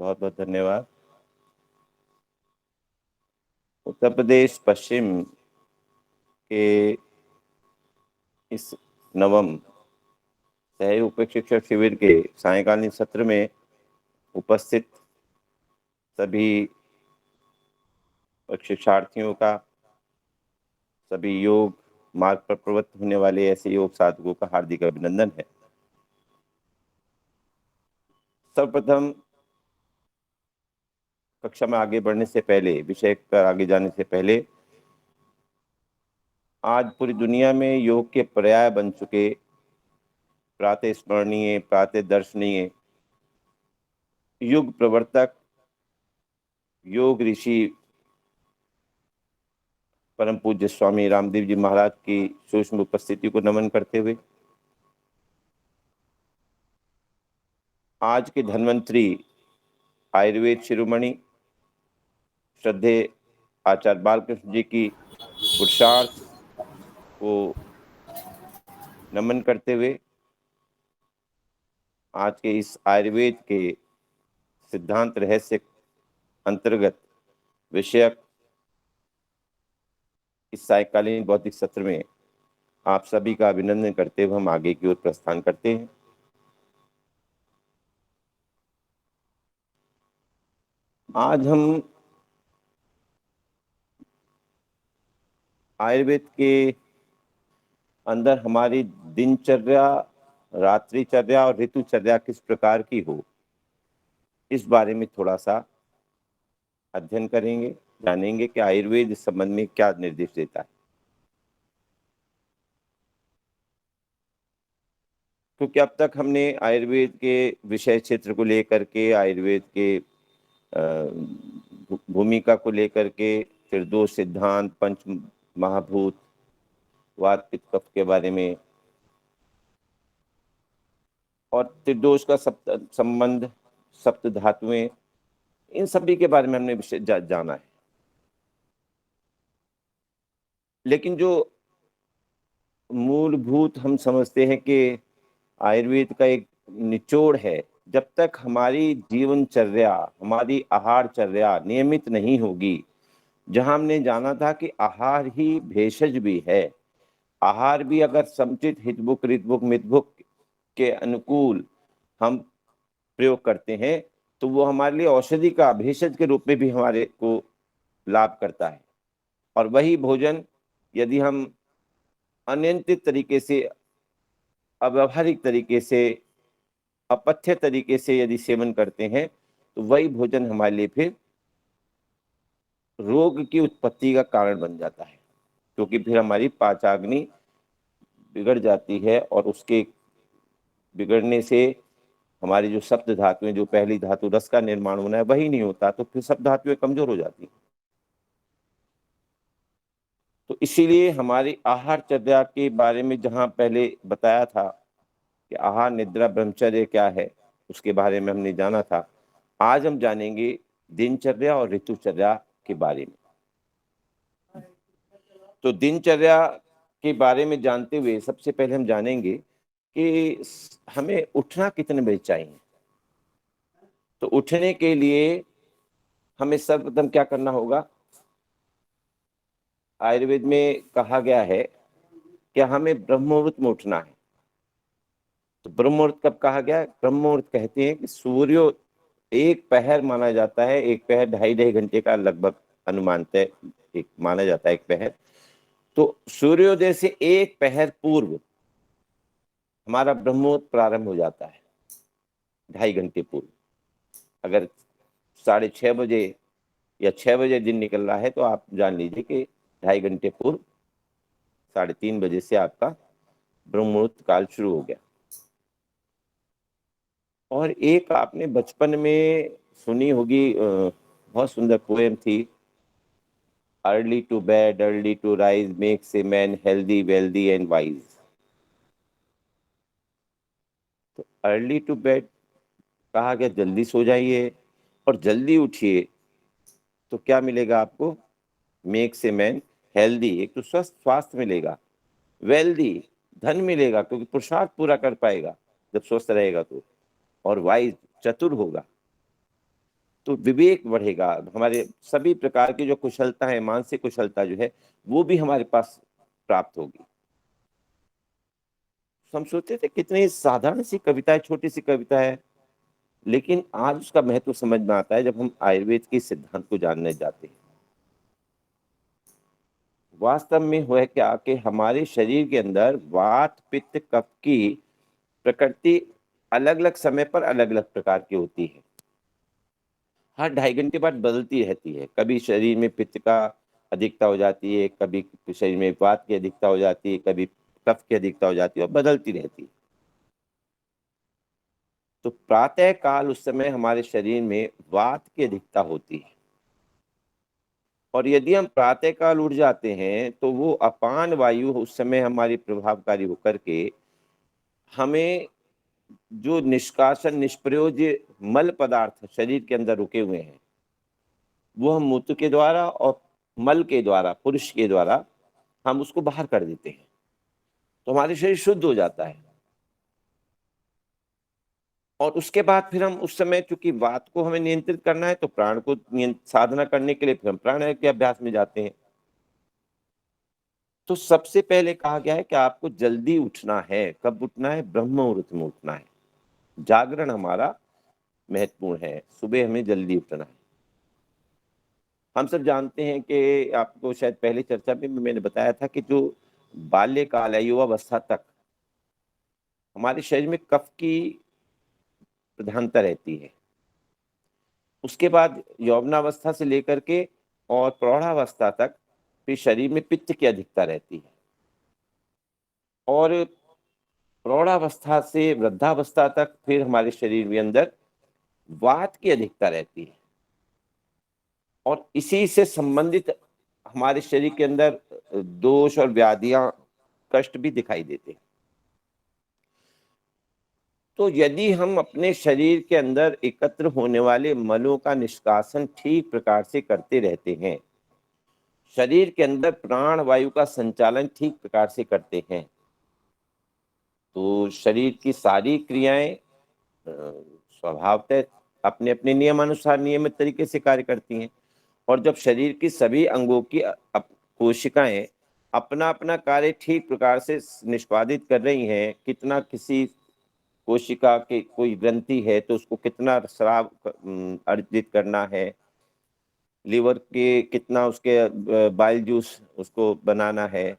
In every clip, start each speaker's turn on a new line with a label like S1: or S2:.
S1: बहुत बहुत धन्यवाद। उत्तर प्रदेश पश्चिम के इस नवम सहयोग शिक्षक शिविर के सायंकालीन सत्र में उपस्थित सभी शिक्षार्थियों का, सभी योग मार्ग पर प्रवृत्त होने वाले ऐसे योग साधकों का हार्दिक अभिनंदन है। सर्वप्रथम कक्षा में आगे बढ़ने से पहले, विषय पर आगे जाने से पहले, आज पूरी दुनिया में योग के पर्याय बन चुके प्रातः स्मरणीय, प्रातः दर्शनीय युग प्रवर्तक, योग ऋषि परम पूज्य स्वामी रामदेव जी महाराज की सूक्ष्म उपस्थिति को नमन करते हुए आज के धन्वंतरी आयुर्वेद शिरोमणि श्रद्धेय आचार्य बालकृष्ण जी की पुरुषार्थ को नमन करते हुए आज के इस आयुर्वेद के सिद्धांत रहस्य अंतर्गत विषयक इस सायकालीन बौद्धिक सत्र में आप सभी का अभिनंदन करते हुए हम आगे की ओर प्रस्थान करते हैं। आज हम आयुर्वेद के अंदर हमारी दिनचर्या, रात्रिचर्या और ऋतुचर्या किस प्रकार की हो, इस बारे में थोड़ा सा अध्ययन करेंगे, जानेंगे कि आयुर्वेद इस संबंध में क्या निर्देश देता है। क्योंकि अब तक हमने आयुर्वेद के विषय क्षेत्र को लेकर के, आयुर्वेद के भूमिका को लेकर के, फिर दो सिद्धांत, पंच महाभूत, वात पित्त कफ के बारे में और त्रिदोष का संबंध, सप्त धातुएं, इन सभी के बारे में हमने विषय जाना है। लेकिन जो मूलभूत हम समझते हैं कि आयुर्वेद का एक निचोड़ है, जब तक हमारी जीवनचर्या, हमारी आहारचर्या नियमित नहीं होगी, जहां हमने जाना था कि आहार ही भेषज भी है, आहार भी अगर समुचित हितभुक, ऋतभुक, मितभुक के अनुकूल हम प्रयोग करते हैं तो वो हमारे लिए औषधि का भेषज के रूप में भी हमारे को लाभ करता है। और वही भोजन यदि हम अनियंत्रित तरीके से, अव्यावहारिक तरीके से, अपथ्य तरीके से यदि सेवन करते हैं तो वही भोजन हमारे लिए फिर रोग की उत्पत्ति का कारण बन जाता है, क्योंकि फिर हमारी पाचाग्नि बिगड़ जाती है और उसके बिगड़ने से हमारी जो सप्त धातुएं, जो पहली धातु रस का निर्माण होना है वही नहीं होता, तो फिर सब धातुएं कमजोर हो जाती हैं। तो इसीलिए हमारी आहारचर्या के बारे में जहां पहले बताया था कि आहार, निद्रा, ब्रह्मचर्य क्या है, उसके बारे में हमने जाना था। आज हम जानेंगे दिनचर्या और ऋतुचर्या के बारे में। तो दिनचर्या के बारे में जानते हुए सबसे पहले हम जानेंगे कि हमें उठना कितने बजे चाहिए। तो उठने के लिए हमें सर्वप्रथम क्या करना होगा? आयुर्वेद में कहा गया है कि हमें ब्रह्म मुहूर्त में उठना है। तो ब्रह्म मुहूर्त कब कहा गया है? ब्रह्म मुहूर्त कहते हैं कि सूर्य एक पहर माना जाता है, एक पहर 2.5 घंटे का लगभग अनुमान तय एक माना जाता है, एक पहर। तो सूर्योदय से एक पहर पूर्व हमारा ब्रह्म मुहूर्त प्रारंभ हो जाता है, 2.5 घंटे पूर्व। अगर 6:30 बजे या 6 बजे दिन निकल रहा है तो आप जान लीजिए कि 2.5 घंटे पूर्व 3:30 बजे से आपका ब्रह्म मुहूर्त काल शुरू हो गया। और एक आपने बचपन में सुनी होगी, बहुत सुंदर पोएम थी, early to bed early to rise makes a man healthy wealthy and wise. तो अर्ली टू बेड कहा गया जल्दी सो जाइए और जल्दी उठिए, तो क्या मिलेगा आपको? मेक्स ए मैन हेल्दी, एक तो स्वस्थ स्वास्थ्य मिलेगा, वेल्दी धन मिलेगा क्योंकि पुरुषार्थ पूरा कर पाएगा जब स्वस्थ रहेगा तो, और वाइज चतुर होगा। तो विवेक बढ़ेगा, हमारे सभी प्रकार की जो कुशलता है, मानसिक कुशलता जो है, वो भी हमारे पास प्राप्त होगी। तो हम सोचते थे कितनी साधारण सी कविता है, छोटी सी कविता है, लेकिन आज उसका महत्व समझ में आता है जब हम आयुर्वेद के सिद्धांत को जानने जाते हैं। वास्तव में हुआ क्या कि हमारे शरीर के अंदर वात, पित्त, कफ की प्रकृति अलग-अलग समय पर अलग-अलग प्रकार की होती है। हर 2.5 घंटे बाद बदलती रहती है। कभी शरीर में पित्त का अधिकता हो जाती है, कभी शरीर में वात की अधिकता हो जाती है, कभी कफ की अधिकता हो जाती है और बदलती रहती है। तो प्रातः काल उस समय हमारे शरीर में वात की अधिकता होती है और यदि हम प्रातः काल उठ जाते हैं तो वो अपान वायु उस समय हमारी प्रभावकारी होकर के हमें जो निष्कासन निष्प्रयोज्य मल पदार्थ शरीर के अंदर रुके हुए हैं, वो हम मूत्र के द्वारा और मल के द्वारा, पुरुष के द्वारा हम उसको बाहर कर देते हैं। तो हमारे शरीर शुद्ध हो जाता है और उसके बाद फिर हम उस समय चूँकि वात को हमें नियंत्रित करना है तो प्राण को साधना करने के लिए फिर हम प्राणायाम के अभ्यास में जाते हैं। तो सबसे पहले कहा गया है कि आपको जल्दी उठना है। कब उठना है? ब्रह्म मुहूर्त में उठना है। जागरण हमारा महत्वपूर्ण है, सुबह हमें जल्दी उठना है। हम सब जानते हैं कि आपको शायद पहली चर्चा में भी मैंने बताया था कि जो बाल्यकाल है, युवावस्था तक हमारे शरीर में कफ की प्रधानता रहती है। उसके बाद यौवनावस्था से लेकर के और प्रौढ़ावस्था तक फिर शरीर में पित्त की अधिकता रहती है और प्रौढ़ावस्था से वृद्धावस्था तक फिर हमारे शरीर के अंदर वात की अधिकता रहती है और इसी से संबंधित हमारे शरीर के अंदर दोष और व्याधियां, कष्ट भी दिखाई देते हैं। तो यदि हम अपने शरीर के अंदर एकत्र होने वाले मलों का निष्कासन ठीक प्रकार से करते रहते हैं, शरीर के अंदर प्राण वायु का संचालन ठीक प्रकार से करते हैं, तो शरीर की सारी क्रियाएं स्वभावतः अपने-अपने नियमानुसार नियमित तरीके से कार्य करती हैं और जब शरीर की सभी अंगों की कोशिकाएं अपना-अपना कार्य ठीक प्रकार से निष्पादित कर रही हैं, कितना किसी कोशिका के कोई ग्रंथि है तो उसको कितना स्राव अर्जित करना है, लीवर के कितना उसके बाइल जूस उसको बनाना है,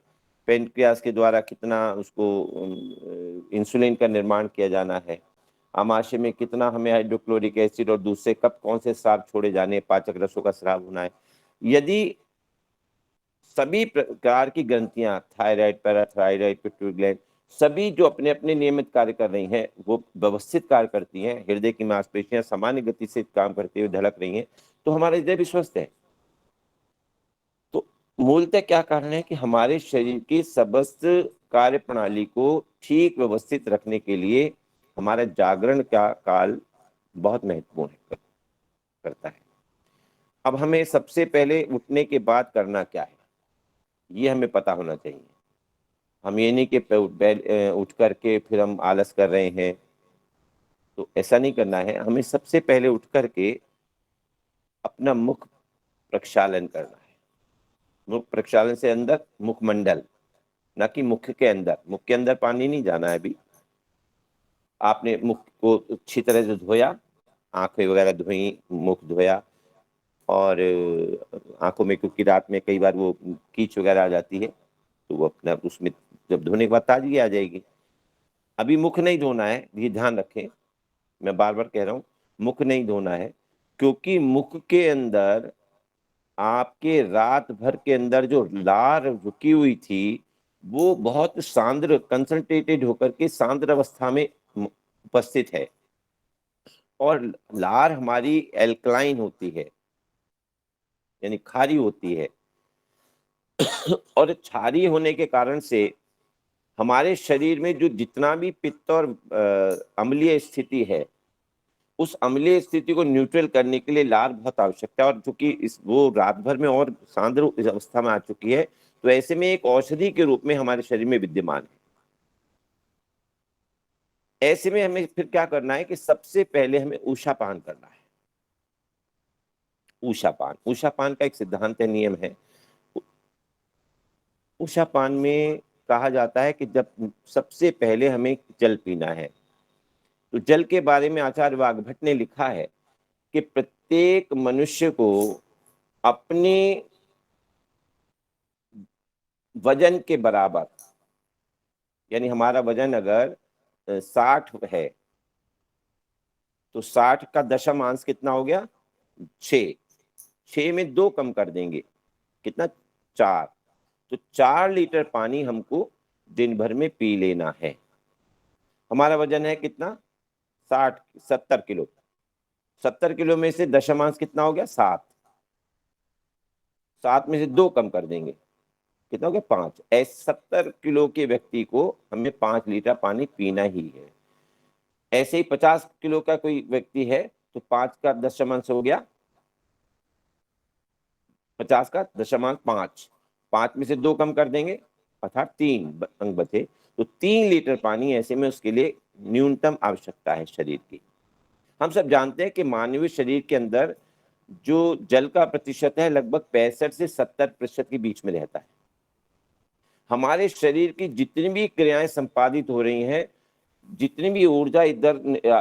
S1: पैनक्रियास के द्वारा कितना उसको इंसुलिन का निर्माण किया जाना है, आमाशय में कितना हमें हाइड्रोक्लोरिक एसिड और दूसरे कब कौन से स्राव छोड़े जाने, पाचक रसों का स्राव होना है। यदि सभी प्रकार की ग्रंथियां थायराइड, पैराथायराइड, पिट्यूटरी ग्लैंड सभी जो अपने-अपने नियमित कार्य कर रही हैं, वो व्यवस्थित कार्य करती हैं, हृदय की मांसपेशियां सामान्य गति से काम करते हुए धड़क रही हैं, तो हमारा हृदय भी स्वस्थ है। तो मूलतः क्या कारण है कि हमारे शरीर की समस्त कार्य प्रणाली को ठीक व्यवस्थित रखने के लिए हमारा जागरण का काल बहुत महत्वपूर्ण है करता है। अब हमें सबसे पहले उठने के बाद करना क्या है, ये हमें पता होना चाहिए। हम ये नहीं कि उठ करके फिर हम आलस कर रहे हैं, तो ऐसा नहीं करना है। हमें सबसे पहले उठ करके अपना मुख प्रक्षालन करना है। मुख प्रक्षालन से अंदर मुखमंडल, ना कि मुख के अंदर। मुख के अंदर पानी नहीं जाना है अभी। आपने मुख को अच्छी तरह से धोया, आँखें वगैरह धोई, मुख धोया और आँखों में क्योंकि रात में कई बार वो कीच वगैरह आ जाती है, तो वो अपना उसमें जब धोने के बाद ताज़गी आ जाएगी। अभी मुख नहीं धोना है, ये ध्यान रखें। मैं बार-बार कह रहा हूँ, मुख नहीं धोना है, क्योंकि मुख के अंदर आपके रात भर के अंदर जो लार रुकी हुई थी, वो बहुत सांद्र कंसंट्रेटेड होकर के सांद्र अवस्था में उपस्थित है और लार हमारी एल्कलाइन होती है, यानी क्षारीय होती है और क्षारीय होने के कारण से हमारे शरीर में जो जितना भी पित्त और अम्लीय स्थिति है, उस अम्लीय स्थिति को न्यूट्रल करने के लिए लार बहुत आवश्यक है और चूंकि इस वो रात भर में और सांद्र इस अवस्था में आ चुकी है, तो ऐसे में एक औषधि के रूप में हमारे शरीर में विद्यमान है। ऐसे में हमें फिर क्या करना है कि सबसे पहले हमें ऊषापान करना है। ऊषापान। ऊषापान का एक सिद्धांत है, नियम है। ऊषापान में कहा जाता है कि जब सबसे पहले हमें जल पीना है, तो जल के बारे में आचार्य वाग्भट ने लिखा है कि प्रत्येक मनुष्य को अपने वजन के बराबर, यानी हमारा वजन अगर 60 है तो 60 का दशमांश कितना हो गया, 6। 6 में 2 कम कर देंगे, कितना, 4। तो 4 लीटर पानी हमको दिन भर में पी लेना है। हमारा वजन है कितना, 70 किलो। 70 किलो में से दशमांश कितना हो गया, 7। 7 में से 2 कम कर देंगे, कितना हो गया, 5। ऐसे 70 किलो के व्यक्ति को हमें 5 लीटर पानी पीना ही है। ऐसे ही 50 किलो का कोई व्यक्ति है तो 5 का दशमांश हो गया, 50 का दशमांश 5। 5 में से 2 कम कर देंगे, अर्थात 3 अंक बचे। तो 3 लीटर पानी ऐसे में उसके लिए न्यूनतम आवश्यकता है शरीर की। हम सब जानते हैं कि मानवीय शरीर के अंदर जो जल का प्रतिशत है लगभग 65 से 70% के बीच में रहता है। हमारे शरीर की जितनी भी क्रियाएं संपादित हो रही हैं, जितनी भी ऊर्जा इधर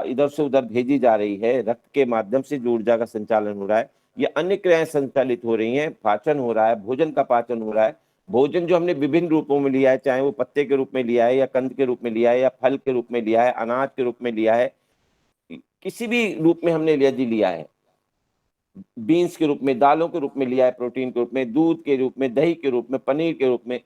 S1: इधर से उधर भेजी जा रही है, रक्त के माध्यम से जो ऊर्जा का संचालन हो रहा है, ये अन्य क्रियाएं संचालित हो रही हैं, पाचन हो रहा है, भोजन का पाचन हो रहा है। भोजन जो हमने विभिन्न रूपों में लिया है, चाहे वो पत्ते के रूप में लिया है या कंद के रूप में लिया है या फल के रूप में लिया है, अनाज के रूप में लिया है, किसी भी रूप में हमने यदि लिया है, बीन्स के रूप में, दालों के रूप में लिया है, प्रोटीन के रूप में, दूध के रूप में, दही के रूप में, पनीर के रूप में,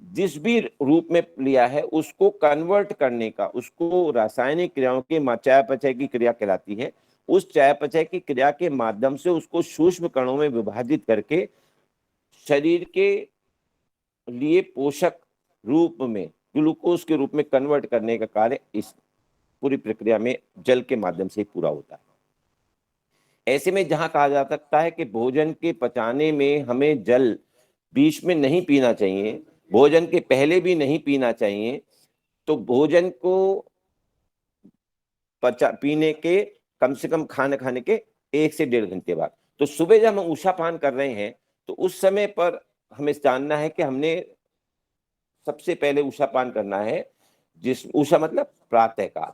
S1: जिस भी रूप में लिया है उसको कन्वर्ट करने का, उसको रासायनिक क्रियाओं के चयापचय की क्रिया कहलाती है। उस चयापचय की क्रिया के माध्यम से उसको सूक्ष्म कणों में विभाजित करके शरीर के लिए पोषक रूप में, ग्लूकोज के रूप में कन्वर्ट करने का कार्य इस पूरी प्रक्रिया में जल के माध्यम से पूरा होता है। ऐसे में जहां कहा जा सकता है कि भोजन के पचाने में हमें जल बीच में नहीं पीना चाहिए, भोजन के पहले भी नहीं पीना चाहिए, तो भोजन को पीने के कम से कम खाना खाने के 1 से 1.5 घंटे बाद। तो सुबह जब हम ऊषापान कर रहे हैं तो उस समय पर हमें जानना है कि हमने सबसे पहले ऊषापान करना है, जिस ऊषा मतलब प्रातः काल।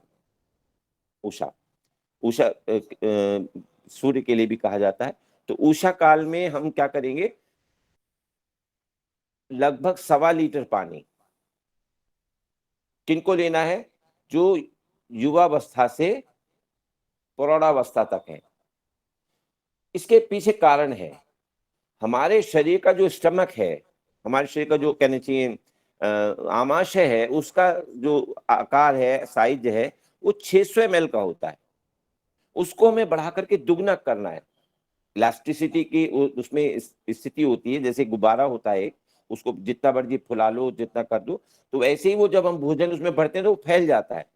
S1: ऊषा, ऊषा सूर्य के लिए भी कहा जाता है। तो ऊषा काल में हम क्या करेंगे, लगभग 1.25 लीटर पानी किनको लेना है, जो युवावस्था से प्रौढ़ावस्था तक है। इसके पीछे कारण है, हमारे शरीर का जो स्टमक है, हमारे शरीर का जो कहना चाहिए आमाशय है, उसका जो आकार है, साइज है, वो 600 ml का होता है। उसको हमें बढ़ा करके दुगना करना है। इलास्टिसिटी की उसमें स्थिति होती है, जैसे गुब्बारा होता है, उसको जितना मर्जी फुला लो, जितना कर दो, तो वैसे ही वो जब हम भोजन उसमें भरते हैं तो वो फैल जाता है।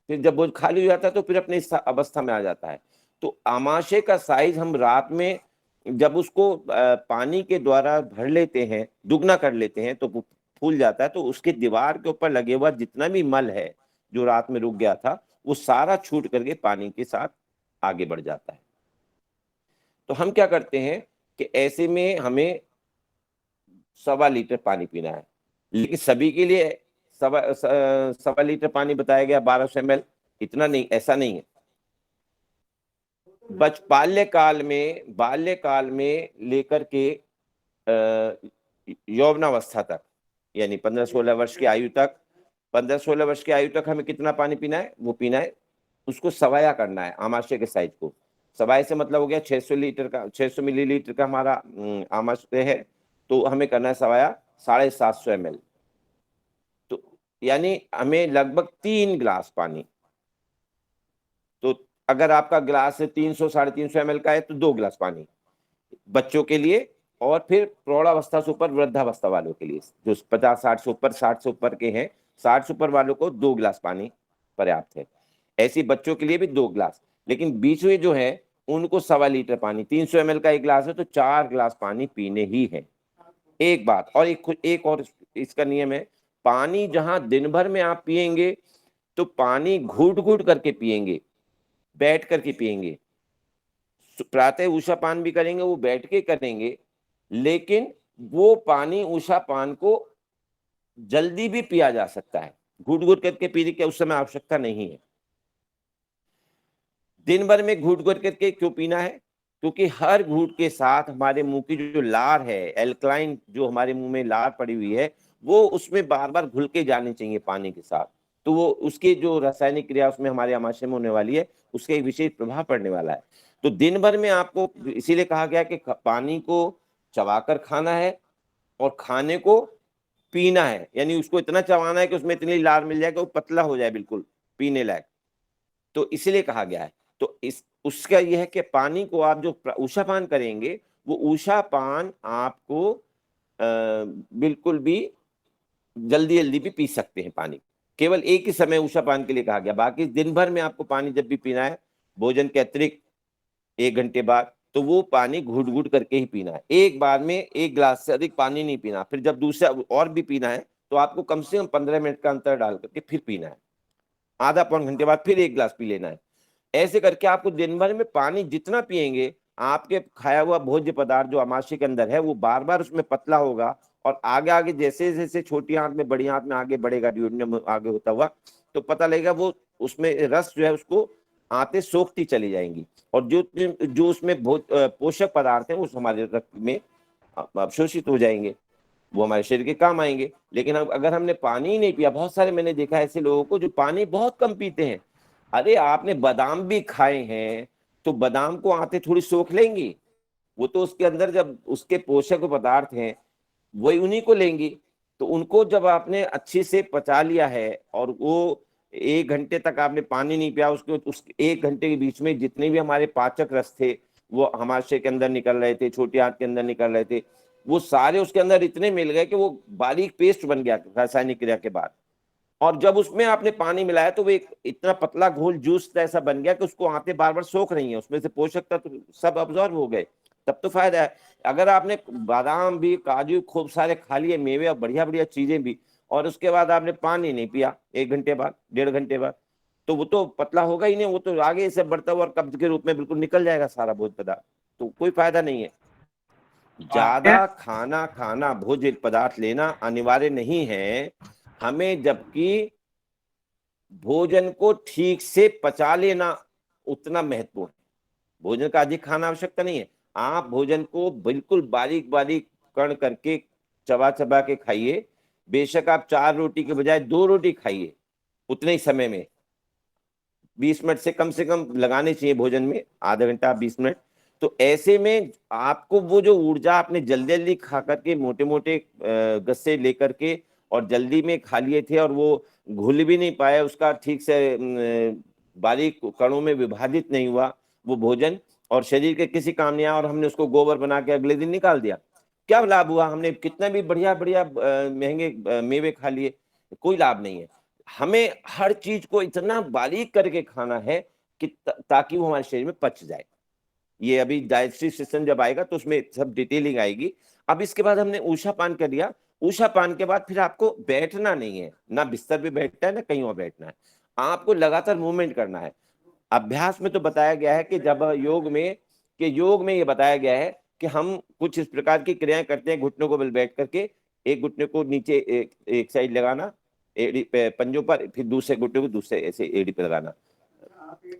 S1: फिर जब वो खाली हो जाता है तो फिर अपनी इस अवस्था में आ जाता है। तो आमाशय का साइज हम रात में जब उसको पानी के द्वारा भर लेते हैं, दुगना कर लेते हैं, तो वो फूल जाता है। तो उसके दीवार के ऊपर लगे हुआ जितना भी मल है जो रात में रुक गया था, वो सारा छूट करके पानी के साथ आगे बढ़ जाता है। तो हम क्या करते हैं कि ऐसे में हमें 1.25 लीटर पानी पीना है, लेकिन सभी के लिए 1.25 लीटर पानी बताया गया, 1200 ml, इतना नहीं, ऐसा नहीं है। बाल्यकाल में लेकर के यौवनावस्था तक, यानी 15-16 वर्ष की आयु तक, 15-16 वर्ष की आयु तक हमें कितना पानी पीना है, वो पीना है, उसको सवाया करना है आमाशय के साइज को। सवाया से मतलब हो गया 600 लीटर का, 600 मिलीलीटर का हमारा आमाशय है, तो हमें करना है सवाया 750 ml। तो यानी हमें लगभग 3 गिलास पानी। तो अगर आपका गिलास 300 350 ml का है तो 2 गिलास पानी बच्चों के लिए, और फिर प्रौढ़ावस्था से ऊपर वृद्धावस्था वालों के लिए, जो 50-60 से ऊपर, 60 से ऊपर के हैं, 60 से ऊपर वालों को 2 गिलास पानी पर्याप्त है। ऐसे बच्चों के लिए भी 2 गिलास, लेकिन बीच में जो है उनको 1.25 लीटर पानी, 300 ml का एक गिलास है तो 4 गिलास पानी पीने ही है। एक बात और एक और इसका नियम है, पानी जहां दिन भर में आप पिएंगे तो पानी घूट घूट करके पिएंगे, बैठ करके पिएंगे। प्रातः ऊषा पान भी करेंगे, वो बैठ के करेंगे, लेकिन वो पानी ऊषा पान को जल्दी भी पिया जा सकता है, घूट घूट करके पीने की उस समय आवश्यकता नहीं है। दिन भर में घूट घूट करके क्यों पीना है? क्योंकि हर घूट के साथ हमारे मुंह की जो लार है, एल्कलाइन जो हमारे मुंह में लार पड़ी हुई है, वो उसमें बार बार घुल के जानी चाहिए पानी के साथ। तो वो उसकी जो रासायनिक क्रिया उसमें हमारे आमाशय में होने वाली है, उसका एक विशेष प्रभाव पड़ने वाला है। तो दिन भर में आपको इसीलिए कहा गया कि पानी को चबाकर खाना है और खाने को पीना है, यानी उसको इतना चबाना है कि उसमें इतनी लार मिल जाए कि वो पतला हो जाए, बिल्कुल पीने लायक। तो इसलिए कहा गया है। तो इस उसका यह है कि पानी को आप जो ऊषा पान करेंगे, वो ऊषा पान आपको बिल्कुल भी जल्दी जल्दी भी पी सकते हैं पानी। केवल एक ही समय ऊषा पान के लिए कहा गया, बाकी दिन भर में आपको पानी जब भी पीना है, भोजन के अतिरिक्त 1 घंटे बाद, तो वो पानी घूट घूट करके ही पीना है। एक बार में 1 गिलास से अधिक पानी नहीं पीना। फिर जब दूसरा और भी पीना है तो आपको कम से कम 15 मिनट का अंतर डाल करके फिर पीना है। आधा पौन घंटे बाद फिर 1 गिलास पी लेना है। ऐसे करके आपको दिन भर में पानी जितना पिएंगे, आपके खाया हुआ भोज्य पदार्थ जो आमाशय के अंदर है वो बार बार उसमें पतला होगा, और आगे आगे जैसे जैसे छोटी आंत में बड़ी आंत में आगे बढ़ेगा, ड्यूडिनम आगे होता हुआ, तो पता लगेगा वो उसमें रस जो है उसको आंतें सोखती चली जाएंगी, और जो जो उसमें पोषक पदार्थ है वो हमारे रक्त में अवशोषित हो जाएंगे, वो हमारे शरीर के काम आएंगे। लेकिन अब अगर हमने पानी ही नहीं पिया, बहुत सारे मैंने देखा है ऐसे लोगों को जो पानी बहुत कम पीते हैं। अरे आपने बादाम भी खाए हैं तो बादाम को आते थोड़ी सोख लेंगी, वो तो उसके अंदर जब उसके पोषक पदार्थ हैं वही उन्हीं को लेंगी। तो उनको जब आपने अच्छे से पचा लिया है और वो 1 घंटे तक आपने पानी नहीं पिया, उसके उस 1 घंटे के बीच में जितने भी हमारे पाचक रस थे वो हमारे के अंदर निकल रहे थे, छोटी आंत के अंदर निकल रहे थे, वो सारे उसके अंदर इतने मिल गए कि वो बारीक पेस्ट बन गया रासायनिक क्रिया के बाद। और जब उसमें आपने पानी मिलाया तो वो एक इतना पतला घोल जूस ऐसा बन गया कि उसको आंतें बार बार सोख रही हैं, उसमें से पोषक तत्व सब अब्जॉर्ब हो गए। तब तो फायदा है। अगर आपने बादाम भी, काजू खूब सारे खा लिए, मेवे और बढ़िया बढ़िया चीजें भी, और उसके बाद आपने पानी नहीं पिया 1 घंटे बाद, 1.5 घंटे बाद, तो वो तो पतला होगा ही नहीं, वो तो आगे से बढ़ता हुआ और कब्ज के रूप में बिल्कुल निकल जाएगा सारा भोज्य पदार्थ। तो कोई फायदा नहीं है। ज्यादा खाना खाना, भोज्य पदार्थ लेना अनिवार्य नहीं है हमें, जबकि भोजन को ठीक से पचा लेना उतना महत्वपूर्ण है। भोजन का अधिक खाना आवश्यकता नहीं है। आप भोजन को बिल्कुल बारीक बारीक कण करके चबा चबा के खाइए। बेशक आप 4 रोटी के बजाय 2 रोटी खाइए उतने ही समय में। 20 मिनट से कम लगाने चाहिए भोजन में, आधा घंटा 20 मिनट। तो ऐसे में आपको वो जो ऊर्जा आपने जल्दी जल्दी खा करके मोटे मोटे गस्से लेकर के और जल्दी में खा लिए थे, और वो घुल भी नहीं पाया, उसका ठीक से बारीक कणों में विभाजित नहीं हुआ वो भोजन, और शरीर के किसी काम नहीं आया, और हमने उसको गोबर बना के अगले दिन निकाल दिया, क्या लाभ हुआ? हमने कितना भी बढ़िया बढ़िया महंगे मेवे खा लिए, कोई लाभ नहीं है। हमें हर चीज को इतना बारीक करके खाना है कि ताकि वो हमारे शरीर में पच जाए। ये अभी डाइजेस्टिव सिस्टम जब आएगा तो उसमें सब डिटेलिंग आएगी। अब इसके बाद हमने ऊषा पान कर लिया। ऊषा पान के बाद फिर आपको बैठना नहीं है, ना बिस्तर पे बैठना है ना कहीं और बैठना है, आपको लगातार मूवमेंट करना है। अभ्यास में तो बताया गया है कि जब योग में ये बताया गया है कि हम कुछ इस प्रकार की क्रियाएं करते हैं, घुटनों को बल बैठ करके, एक घुटने को नीचे एक साइड लगाना एड़ी पे पंजों पर, फिर दूसरे घुटने को दूसरे ऐसे एड़ी पे लगाना,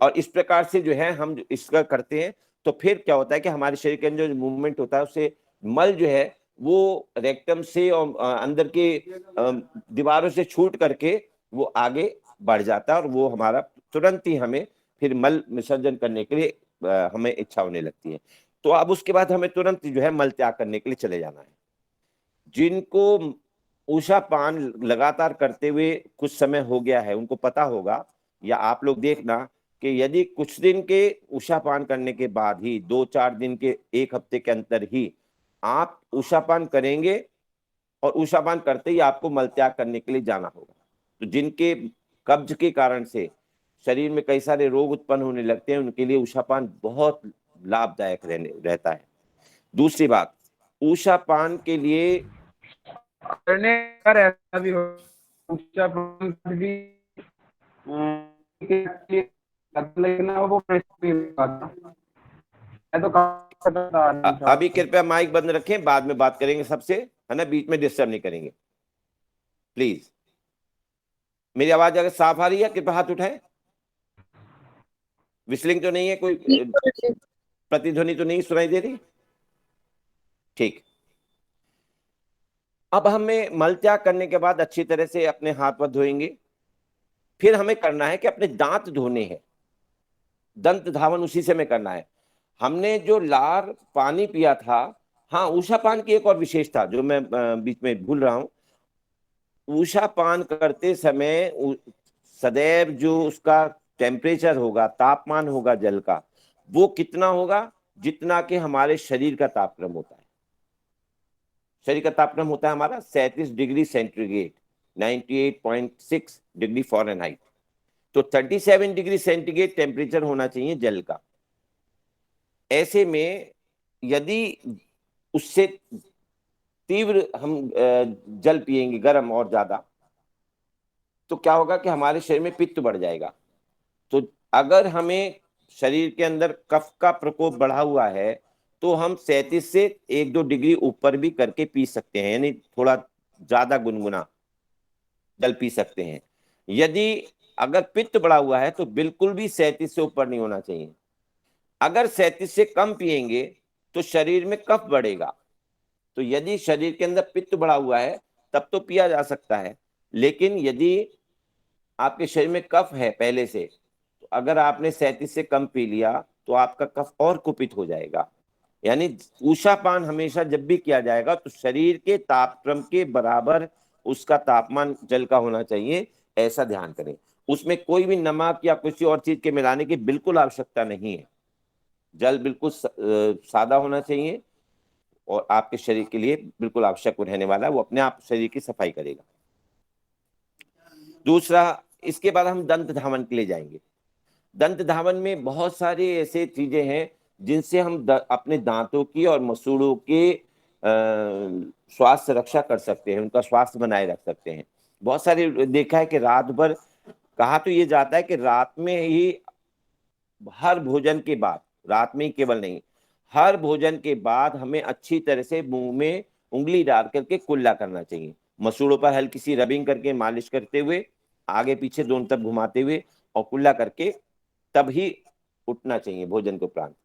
S1: और इस प्रकार से जो है हम इसका करते हैं। तो फिर क्या होता है कि हमारे शरीर के अंदर जो मूवमेंट होता है उससे मल जो है वो रेक्टम से और अंदर के दीवारों से छूट करके वो आगे बढ़ जाता है, और वो हमारा तुरंत ही हमें फिर मल विसर्जन करने के लिए हमें इच्छा होने लगती है। तो अब उसके बाद हमें तुरंत जो है मल त्याग करने के लिए चले जाना है। जिनको उषा पान लगातार करते हुए कुछ समय हो गया है उनको पता होगा, या आप लोग देखना कि यदि कुछ दिन के उषा पान करने के बाद ही, 2-4 दिन के, 1 हफ्ते के अंतर ही आप उषा पान करेंगे, और उषा पान करते ही आपको मल त्याग करने के लिए जाना होगा। तो जिनके कब्ज के कारण से शरीर में कई सारे रोग उत्पन्न होने लगते हैं, उनके लिए उषा पान बहुत लाभदायक रहता है। दूसरी बात, उषा पान के लिए
S2: करने पर ऐसा भी हो, ऊंचा पंख भी लेकिन वो मैं तो काफी था नहीं था
S1: अभी कृपया माइक बंद रखें, बाद में बात करेंगे सबसे, है ना, बीच में डिस्टर्ब नहीं करेंगे प्लीज। मेरी आवाज अगर साफ आ रही है कृपया हाथ उठाएं। विस्लिंग तो नहीं है कोई, प्रतिध्वनि तो नहीं सुनाई दे रही? ठीक। अब हमें मल त्याग करने के बाद अच्छी तरह से अपने हाथ पांव धोएंगे। फिर हमें करना है कि अपने दांत धोने हैं, दंत धावन उसी से में करना है। हमने जो लार पानी पिया था, हाँ, उषा पान की एक और विशेषता जो मैं बीच में भूल रहा हूं। उषा पान करते समय सदैव जो उसका टेम्परेचर होगा, तापमान होगा जल का, वो कितना होगा? जितना कि हमारे शरीर का तापक्रम होता है। शरीर का तापक्रम होता है हमारा 37 डिग्री सेंटीग्रेड, 98.6 डिग्री फ़ारेनहाइट। तो 37 डिग्री सेंटीग्रेड टेम्परेचर होना चाहिए जल का। ऐसे में यदि उससे तीव्र हम जल पिएंगे, गर्म और ज्यादा, तो क्या होगा कि हमारे शरीर में पित्त बढ़ जाएगा। तो अगर हमें शरीर के अंदर कफ का प्रकोप बढ़ा हुआ है, तो हम 37 से 1-2 डिग्री ऊपर भी करके पी सकते हैं, यानी थोड़ा ज्यादा गुनगुना जल पी सकते हैं। यदि अगर पित्त बढ़ा हुआ है तो बिल्कुल भी 37 से ऊपर नहीं होना चाहिए। अगर 37 से कम पिएंगे तो शरीर में कफ बढ़ेगा। तो यदि शरीर के अंदर पित्त बढ़ा हुआ है तब तो पिया जा सकता है, लेकिन यदि आपके शरीर में कफ है पहले से, तो अगर आपने 37 से कम पी लिया तो आपका कफ और कुपित हो जाएगा। यानी ऊषापान हमेशा जब भी किया जाएगा तो शरीर के तापक्रम के बराबर उसका तापमान जल का होना चाहिए, ऐसा ध्यान करें। उसमें कोई भी नमक या किसी और चीज के मिलाने की बिल्कुल आवश्यकता नहीं है। जल बिल्कुल सादा होना चाहिए और आपके शरीर के लिए बिल्कुल आवश्यक रहने वाला है, वो अपने आप शरीर की सफाई करेगा। दूसरा, इसके बाद हम दंत धावन के लिए जाएंगे। दंत धावन में बहुत सारी ऐसे चीजें हैं जिनसे हम अपने दांतों की और मसूड़ों के स्वास्थ्य रक्षा कर सकते हैं, उनका स्वास्थ्य बनाए रख सकते हैं। बहुत सारे देखा है कि रात भर, कहा तो ये जाता है कि रात में ही, हर भोजन के बाद, रात में ही केवल नहीं, हर भोजन के बाद हमें अच्छी तरह से मुंह में उंगली डाल करके कुल्ला करना चाहिए। मसूड़ों पर हल्की सी रबिंग करके, मालिश करते हुए, आगे पीछे दोनों तरफ घुमाते हुए और कुल्ला करके तब ही उठना चाहिए भोजन के उपरांत।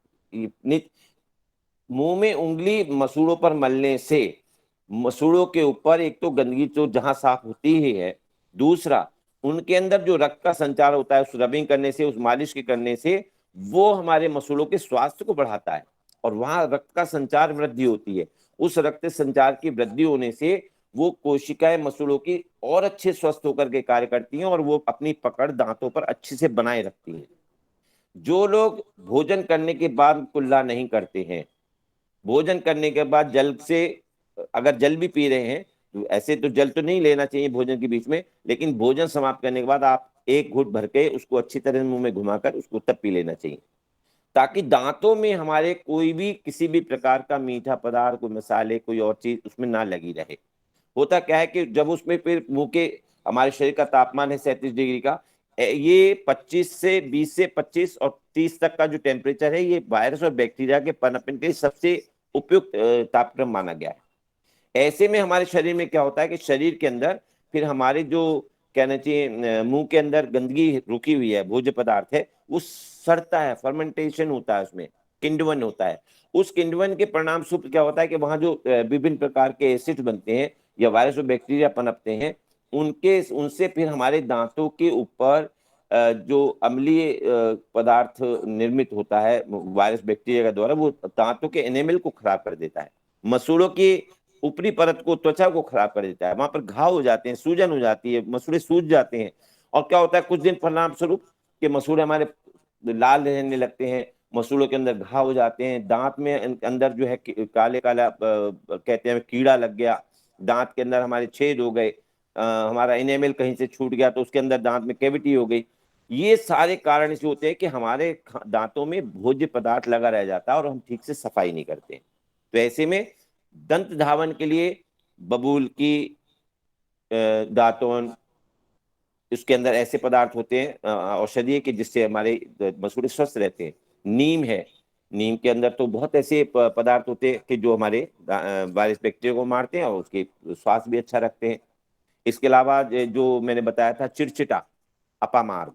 S1: मुंह में उंगली मसूड़ों पर मलने से मसूड़ों के ऊपर एक तो गंदगी तो जहां साफ होती ही है, दूसरा उनके अंदर जो रक्त का संचार होता है उस रबिंग करने से, उस मालिश के करने से, वो हमारे मसूड़ों के स्वास्थ्य को बढ़ाता है और वहां रक्त का संचार वृद्धि होती है। उस रक्त संचार की वृद्धि होने से वो कोशिकाएं मसूड़ों की और अच्छे स्वस्थ होकर के कार्य करती हैं और वो अपनी पकड़ दांतों पर अच्छे से बनाए रखती हैं। जो लोग भोजन करने के बाद कुल्ला नहीं करते हैं, भोजन करने के बाद जल से, अगर जल भी पी रहे हैं तो ऐसे तो जल तो नहीं लेना चाहिए भोजन के बीच में, लेकिन भोजन समाप्त करने के बाद आप एक घूंट भर के उसको अच्छी तरह से मुंह में घुमाकर उसको तब पी लेना चाहिए, ताकि दांतों में हमारे कोई भी किसी भी प्रकार का मीठा पदार्थ, कोई मसाले, कोई और चीज उसमें ना लगी रहे। होता क्या है कि जब उसमें फिर मुंह के, हमारे शरीर का तापमान है 37 डिग्री का, ये 20 से 25 और 30 तक का जो टेम्परेचर है, ये वायरस और बैक्टीरिया के पनपने के लिए सबसे उपयुक्त तापक्रम माना गया है। ऐसे में हमारे शरीर में क्या होता है कि शरीर के अंदर फिर हमारे जो, कहना चाहिए, मुंह के अंदर गंदगी रुकी हुई है, भोज्य पदार्थ है, वो सड़ता है, फर्मेंटेशन होता है, उसमें किण्वन होता है। उस किण्वन के परिणाम स्वरूप क्या होता है कि वहां जो विभिन्न प्रकार के एसिड बनते हैं या वायरस और बैक्टीरिया पनपते हैं, उनके उनसे फिर हमारे दांतों के ऊपर जो अम्लीय पदार्थ निर्मित होता है वायरस बैक्टीरिया के द्वारा, वो दांतों के एनेमल को खराब कर देता है, मसूड़ों की ऊपरी परत को, त्वचा को खराब कर देता है। वहां पर घाव हो जाते हैं, सूजन हो जाती है, मसूड़े सूज जाते हैं। और क्या होता है कुछ दिन परिणाम स्वरूप कि मसूड़े हमारे लाल रहने लगते हैं, मसूड़ों के अंदर घाव हो जाते हैं, दांत में अंदर जो है काले काला कहते हैं कीड़ा लग गया, दांत के अंदर हमारे छेद हो गए, हमारा इनेमल कहीं से छूट गया तो उसके अंदर दांत में कैविटी हो गई। ये सारे कारण ऐसे होते हैं कि हमारे दांतों में भोज्य पदार्थ लगा रह जाता है और हम ठीक से सफाई नहीं करते। तो ऐसे में दंत धावन के लिए बबूल की दातुन, इसके अंदर ऐसे पदार्थ होते हैं औषधीय के जिससे हमारे मसूड़े स्वस्थ रहते हैं। नीम है, नीम के अंदर तो बहुत ऐसे पदार्थ होते हैं कि जो हमारे वायरस बैक्टीरिया को मारते हैं और उसके स्वास्थ्य भी अच्छा रखते हैं। इसके अलावा जो मैंने बताया था चिरचिटा, अपामार्ग,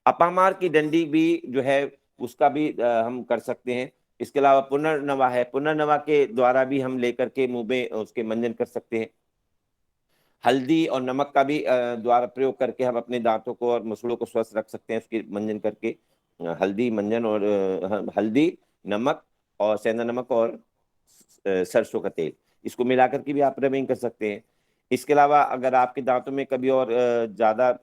S1: अपामार्ग की डंडी भी जो है उसका भी हम कर सकते हैं। इसके अलावा पुनर्नवा है, पुनर्नवा के द्वारा भी हम लेकर के मुंह में उसके मंजन कर सकते हैं। हल्दी और नमक का भी द्वारा प्रयोग करके हम अपने दांतों को और मसूड़ों को स्वस्थ रख सकते हैं उसके मंजन करके। हल्दी मंजन और हल्दी, नमक और सेंधा नमक और सरसों का तेल, इसको मिलाकर के भी आप रबिंग कर सकते हैं। इसके अलावा अगर आपके दांतों में कभी और ज्यादा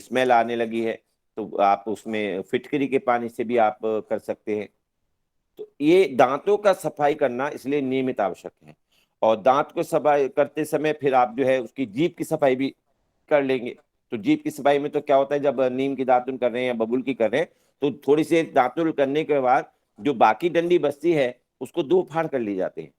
S1: स्मेल आने लगी है तो आप उसमें फिटकरी के पानी से भी आप कर सकते हैं। तो ये दांतों का सफाई करना इसलिए नियमित आवश्यक है। और दांत को सफाई करते समय फिर आप जो है उसकी जीभ की सफाई भी कर लेंगे। तो जीभ की सफाई में तो क्या होता है, जब नीम की दातुन कर रहे हैं या बबुल की कर रहे हैं तो थोड़ी सी दातुन करने के बाद जो बाकी डंडी बचती है उसको दो फाड़ कर ली जाते हैं।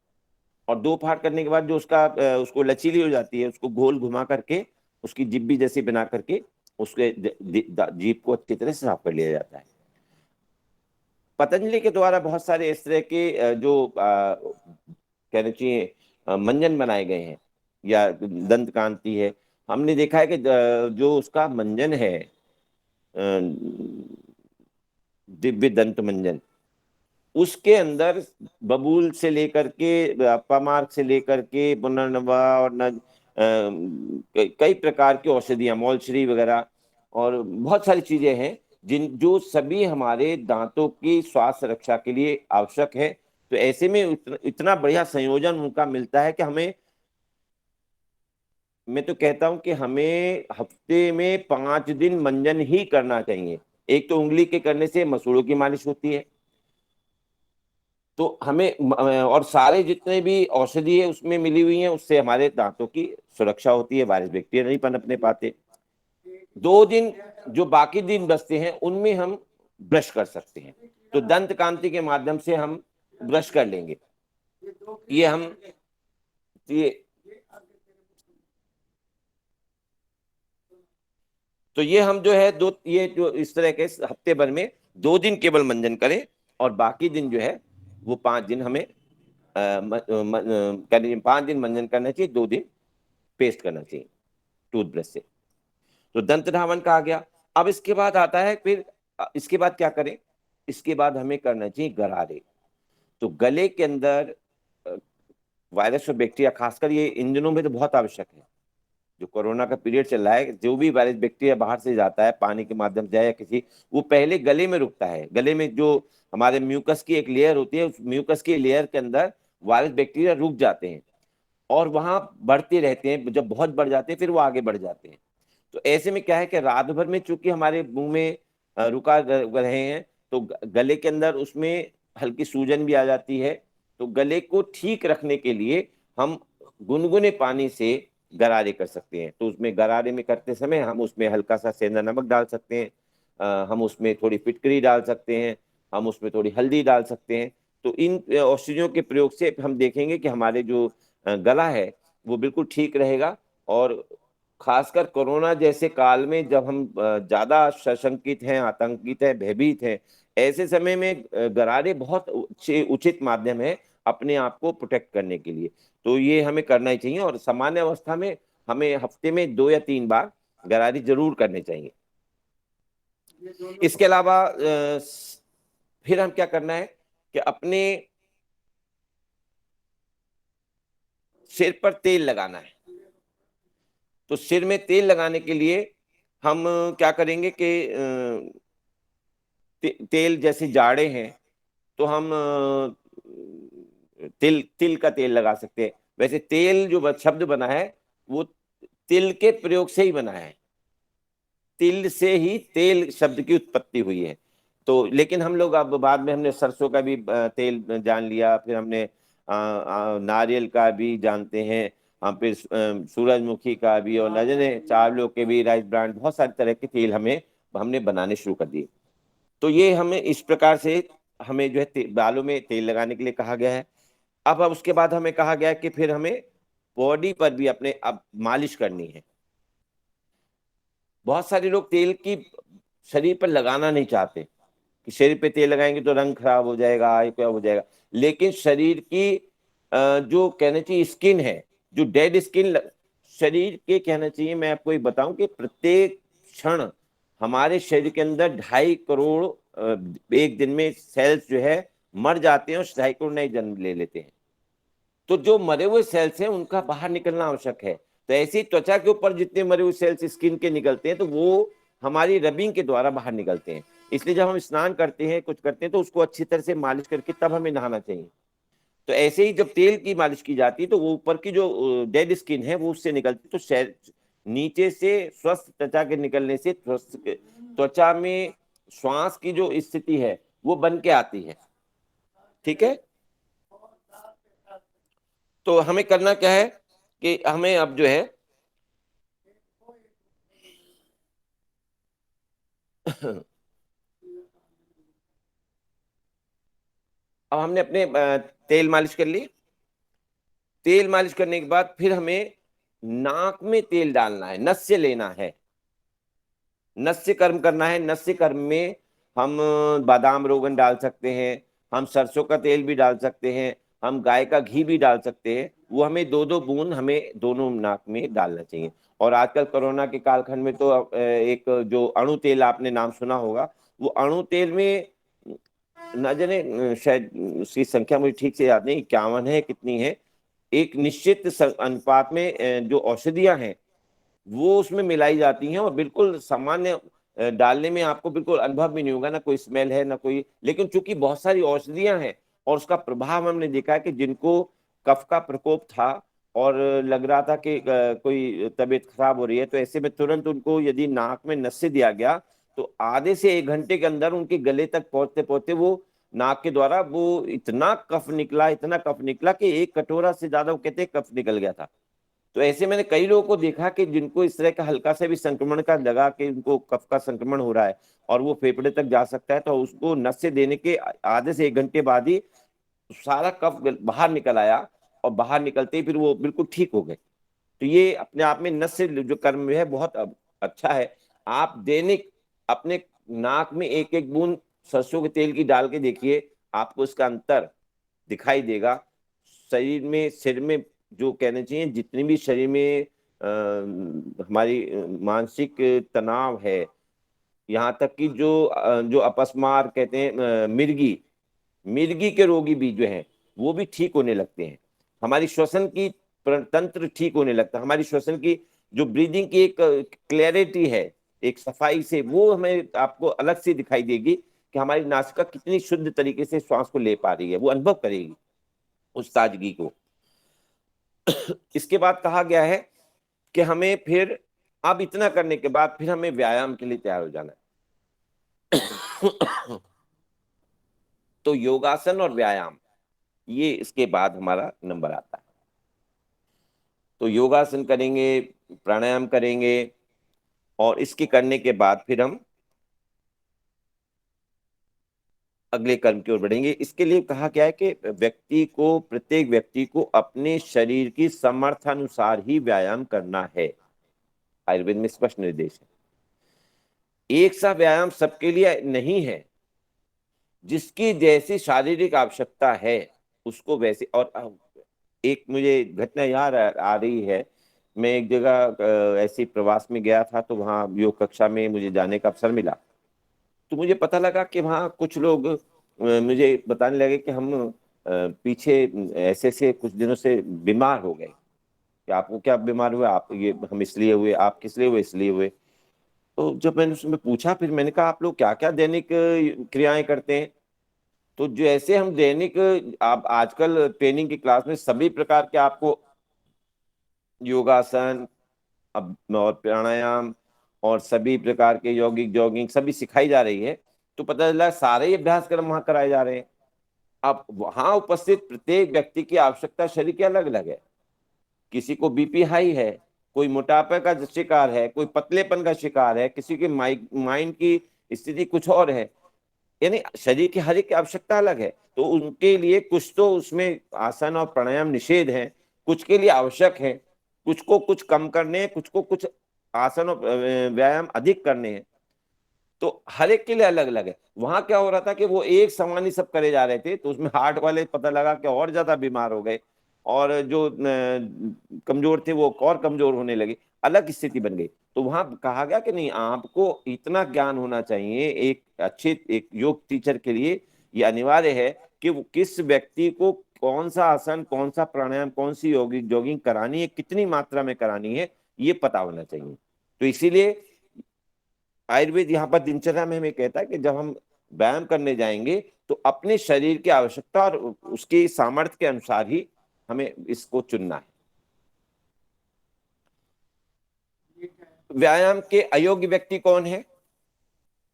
S1: और दो फाड़ करने के बाद जो उसका उसको लचीली हो जाती है उसको गोल घुमा करके उसकी जिब्बी जैसी बना करके उसके जीभ को अच्छी तरह से साफ कर लिया जाता है। पतंजलि के द्वारा बहुत सारे इस तरह के जो कहना चाहिए मंजन बनाए गए हैं या दंत कांति है। हमने देखा है कि जो उसका मंजन है दिव्य दंत मंजन, उसके अंदर बबूल से लेकर के अपामार्क से लेकर के पुनर्नवा और कई प्रकार की औषधियां, मौलश्री वगैरह और बहुत सारी चीजें हैं जिन जो सभी हमारे दांतों की स्वास्थ्य रक्षा के लिए आवश्यक है। तो ऐसे में इतना बढ़िया संयोजन उनका मिलता है कि हमें, मैं तो कहता हूं कि हमें हफ्ते में 5 दिन मंजन ही करना चाहिए। एक तो उंगली के करने से मसूड़ों की मालिश होती है, तो हमें और सारे जितने भी औषधि है उसमें मिली हुई है उससे हमारे दांतों की सुरक्षा होती है, वायरस बैक्टीरिया नहीं पनपने पाते। 2 दिन जो बाकी दिन बचते हैं उनमें हम ब्रश कर सकते हैं। तो दंत कांति के माध्यम से हम ब्रश कर लेंगे। ये हम ये तो ये हम जो है दो, ये जो इस तरह के हफ्ते भर में 2 दिन केवल मंजन करें और बाकी दिन जो है वो 5 दिन हमें 5 दिन मंजन करना चाहिए, 2 दिन पेस्ट करना चाहिए टूथब्रश से। तो दंत धावन का आ गया। अब इसके बाद आता है फिर इसके बाद क्या करें, इसके बाद हमें करना चाहिए गरारे। तो गले के अंदर वायरस और बैक्टीरिया, खासकर ये इन दिनों में तो बहुत आवश्यक है। जो कोरोना का पीरियड चल रहा है, जो भी वायरस बैक्टीरिया बाहर से जाता है पानी के माध्यम से या किसी, वो पहले गले में रुकता है। गले में जो हमारे म्यूकस की एक लेयर होती है, उस म्यूकस की लेयर के अंदर वायरस बैक्टीरिया रुक जाते हैं और वहां बढ़ते रहते हैं। जब बहुत बढ़ जाते हैं फिर वो आगे बढ़ जाते हैं। तो ऐसे में क्या है कि रात भर में चूंकि हमारे मुंह में रुका रहे हैं तो गले के अंदर उसमें हल्की सूजन भी आ जाती है। तो गले को ठीक रखने के लिए हम गुनगुने पानी से गरारे कर सकते हैं। तो उसमें गरारे में करते समय हम उसमें हल्का सा सेंधा नमक डाल सकते हैं, हम उसमें थोड़ी फिटकरी डाल सकते हैं, हम उसमें थोड़ी हल्दी डाल सकते हैं। तो इन औषधियों के प्रयोग से हम देखेंगे कि हमारे जो गला है वो बिल्कुल ठीक रहेगा। और खासकर कोरोना जैसे काल में जब हम ज्यादा सशंकित हैं, आतंकित हैं, भयभीत हैं, ऐसे समय में गरारे बहुत उचित माध्यम है अपने आप को प्रोटेक्ट करने के लिए। तो ये हमें करना ही चाहिए और सामान्य अवस्था में हमें हफ्ते में 2 या 3 बार गरारे जरूर करने चाहिए। इसके अलावा फिर हम क्या करना है कि अपने सिर पर तेल लगाना है। तो सिर में तेल लगाने के लिए हम क्या करेंगे कि तेल जैसे जाड़े हैं तो हम तिल तिल का तेल लगा सकते हैं। वैसे तेल जो शब्द बना है वो तिल के प्रयोग से ही बना है, तिल से ही तेल शब्द की उत्पत्ति हुई है। तो लेकिन हम लोग अब बाद में हमने सरसों का भी तेल जान लिया, फिर हमने नारियल का भी जानते हैं, हम फिर सूरजमुखी का भी और न जाने 4 लोग के भी, राइस ब्रांड, बहुत सारे तरह के तेल हमने बनाने शुरू कर दिए। तो ये हमें इस प्रकार से हमें जो है बालों में तेल लगाने के लिए कहा गया है। अब उसके बाद हमें कहा गया है कि फिर हमें बॉडी पर भी अपने अब मालिश करनी है। बहुत सारे लोग तेल की शरीर पर लगाना नहीं चाहते, कि शरीर पे तेल लगाएंगे तो रंग खराब हो जाएगा, ये क्या हो जाएगा। लेकिन शरीर की जो कहना चाहिए स्किन है, जो डेड स्किन शरीर के, कहना चाहिए मैं आपको ये बताऊं कि प्रत्येक क्षण हमारे शरीर के अंदर 2.5 करोड़ एक दिन में सेल्स जो है मर जाते हैं और 2.5 करोड़ नए जन्म ले लेते हैं। तो जो मरे हुए सेल्स हैं उनका बाहर निकलना आवश्यक है। तो ऐसे ही त्वचा के ऊपर जितने मरे हुए सेल्स स्किन के निकलते हैं तो वो हमारी रबिंग के द्वारा बाहर निकलते हैं। इसलिए जब हम स्नान करते हैं, कुछ करते हैं, तो उसको अच्छी तरह से मालिश करके तब हमें नहाना चाहिए। तो ऐसे ही जब तेल की मालिश की जाती है तो वो ऊपर की जो डेड स्किन है वो उससे निकलती है, तो नीचे से स्वस्थ त्वचा के निकलने से त्वचा में श्वास की जो स्थिति है वो बन के आती है। ठीक है, तो हमें करना क्या है कि हमें अब जो है अब हमने अपने तेल मालिश कर ली। तेल मालिश करने के बाद फिर हमें नाक में तेल डालना है, नस से लेना है, नस से कर्म करना है। नस से कर्म में हम बादाम रोगन डाल सकते हैं, हम सरसों का तेल भी डाल सकते हैं, हम गाय का घी भी डाल सकते हैं। वो हमें 2-2 बूंद हमें दोनों नाक में डालना चाहिए। और आजकल कोरोना के कालखंड में तो एक जो अणु तेल आपने नाम सुना होगा, वो अणु तेल में न जाने शायद उसकी संख्या मुझे ठीक से याद नहीं, 51 है कितनी है, एक निश्चित अनुपात में जो औषधियां हैं वो उसमें मिलाई जाती हैं और बिल्कुल सामान्य डालने में आपको बिल्कुल अनुभव भी नहीं होगा, ना कोई स्मेल है ना कोई। लेकिन चूंकि बहुत सारी औषधियां हैं और उसका प्रभाव हमने देखा है कि जिनको कफ का प्रकोप था और लग रहा था कि कोई तबीयत खराब हो रही है, तो ऐसे में तुरंत उनको यदि नाक में नस से दिया गया तो आधे से 1 घंटे के अंदर उनके गले तक पहुंचते पहुंचते वो नाक के द्वारा वो इतना कफ निकला, इतना कफ निकला कि 1 कटोरा से ज्यादा वो कहते हैं कफ निकल गया था। तो ऐसे मैंने कई लोगों को देखा कि जिनको इस तरह का हल्का से भी संक्रमण का लगा कि उनको कफ का संक्रमण हो रहा है और वो फेफड़े तक जा सकता है, तो उसको नस से देने के आधे से 1 घंटे बाद ही सारा कफ बाहर निकल आया और बाहर निकलते ही फिर वो बिल्कुल ठीक हो गए। तो ये अपने आप में नस से जो कर्म है बहुत अच्छा है। आप दैनिक अपने नाक में 1-1 बूंद सरसों के तेल की डाल के देखिए, आपको इसका अंतर दिखाई देगा। शरीर में, सिर में जो कहना चाहिए जितनी भी शरीर में हमारी मानसिक तनाव है, यहाँ तक कि जो अपस्मार कहते हैं, मिर्गी मिर्गी के रोगी भी जो हैं वो भी ठीक होने लगते हैं। हमारी श्वसन की तंत्र ठीक होने लगता है। हमारी श्वसन की जो ब्रीदिंग की एक क्लैरिटी है, एक सफाई से, वो हमें आपको अलग से दिखाई देगी कि हमारी नासिका कितनी शुद्ध तरीके से श्वास को ले पा रही है, वो अनुभव करेगी उस ताजगी को। इसके बाद कहा गया है कि हमें फिर, अब इतना करने के बाद फिर हमें व्यायाम के लिए तैयार हो जाना है। तो योगासन और व्यायाम, ये इसके बाद हमारा नंबर आता है। तो योगासन करेंगे, प्राणायाम करेंगे और इसके करने के बाद फिर हम अगले कर्म की ओर बढ़ेंगे। इसके लिए कहा गया है कि प्रत्येक व्यक्ति को अपने शरीर की सामर्थ्यानुसार ही व्यायाम करना है। आयुर्वेद में स्पष्ट निर्देश है। एक सा व्यायाम सबके लिए नहीं है। जिसकी जैसी शारीरिक आवश्यकता है उसको वैसे। और एक मुझे घटना याद आ रही है। मैं एक जगह ऐसी प्रवास में गया था, तो वहाँ योग कक्षा में मुझे जाने का अवसर मिला। तो मुझे पता लगा कि वहाँ कुछ लोग मुझे बताने लगे कि हम पीछे ऐसे ऐसे कुछ दिनों से बीमार हो गए। कि आपको क्या बीमार हुआ? आप ये हम इसलिए हुए, आप किस लिए हुए? इसलिए हुए। तो जब मैंने उसमें पूछा, फिर मैंने कहा आप लोग क्या क्या दैनिक क्रियाएं करते हैं? तो जैसे हम दैनिक, आप आजकल ट्रेनिंग की क्लास में सभी प्रकार के आपको योगासन अब और प्राणायाम और सभी प्रकार के यौगिक जॉगिंग सभी सिखाई जा रही है, तो पता चला सारे ही अभ्यास क्रम वहां कराए जा रहे हैं। अब वहां उपस्थित प्रत्येक व्यक्ति की आवश्यकता शरीर की अलग अलग है। किसी को बीपी हाई है, कोई मोटापे का शिकार है, कोई पतलेपन का शिकार है, किसी के माइंड की स्थिति कुछ और है। यानी शरीर की हर एक की आवश्यकता अलग है। तो उनके लिए कुछ तो उसमें आसन और प्राणायाम निषेध है, कुछ के लिए आवश्यक है, कुछ को कुछ कम करने हैं, कुछ को कुछ आसन और व्यायाम अधिक करने हैं। तो हर एक के लिए अलग अलग है। वहां क्या हो रहा था कि वो एक समान ही सब करे जा रहे थे, तो उसमें हार्ट वाले पता लगा कि और ज्यादा बीमार हो गए, और जो कमजोर थे वो और कमजोर होने लगे, अलग स्थिति बन गई। तो वहां कहा गया कि नहीं, आपको इतना ज्ञान होना चाहिए, एक अच्छे एक योग टीचर के लिए ये अनिवार्य है कि वो किस व्यक्ति को कौन सा आसन, कौन सा प्राणायाम, कौन सी योगिक जॉगिंग करानी है, कितनी मात्रा में करानी है, ये पता होना चाहिए। तो इसीलिए आयुर्वेद यहाँ पर दिनचर्या में हमें कहता है कि जब हम व्यायाम करने जाएंगे तो अपने शरीर की आवश्यकता और उसकी सामर्थ्य के अनुसार ही हमें इसको चुनना है। व्यायाम के अयोग्य व्यक्ति कौन है?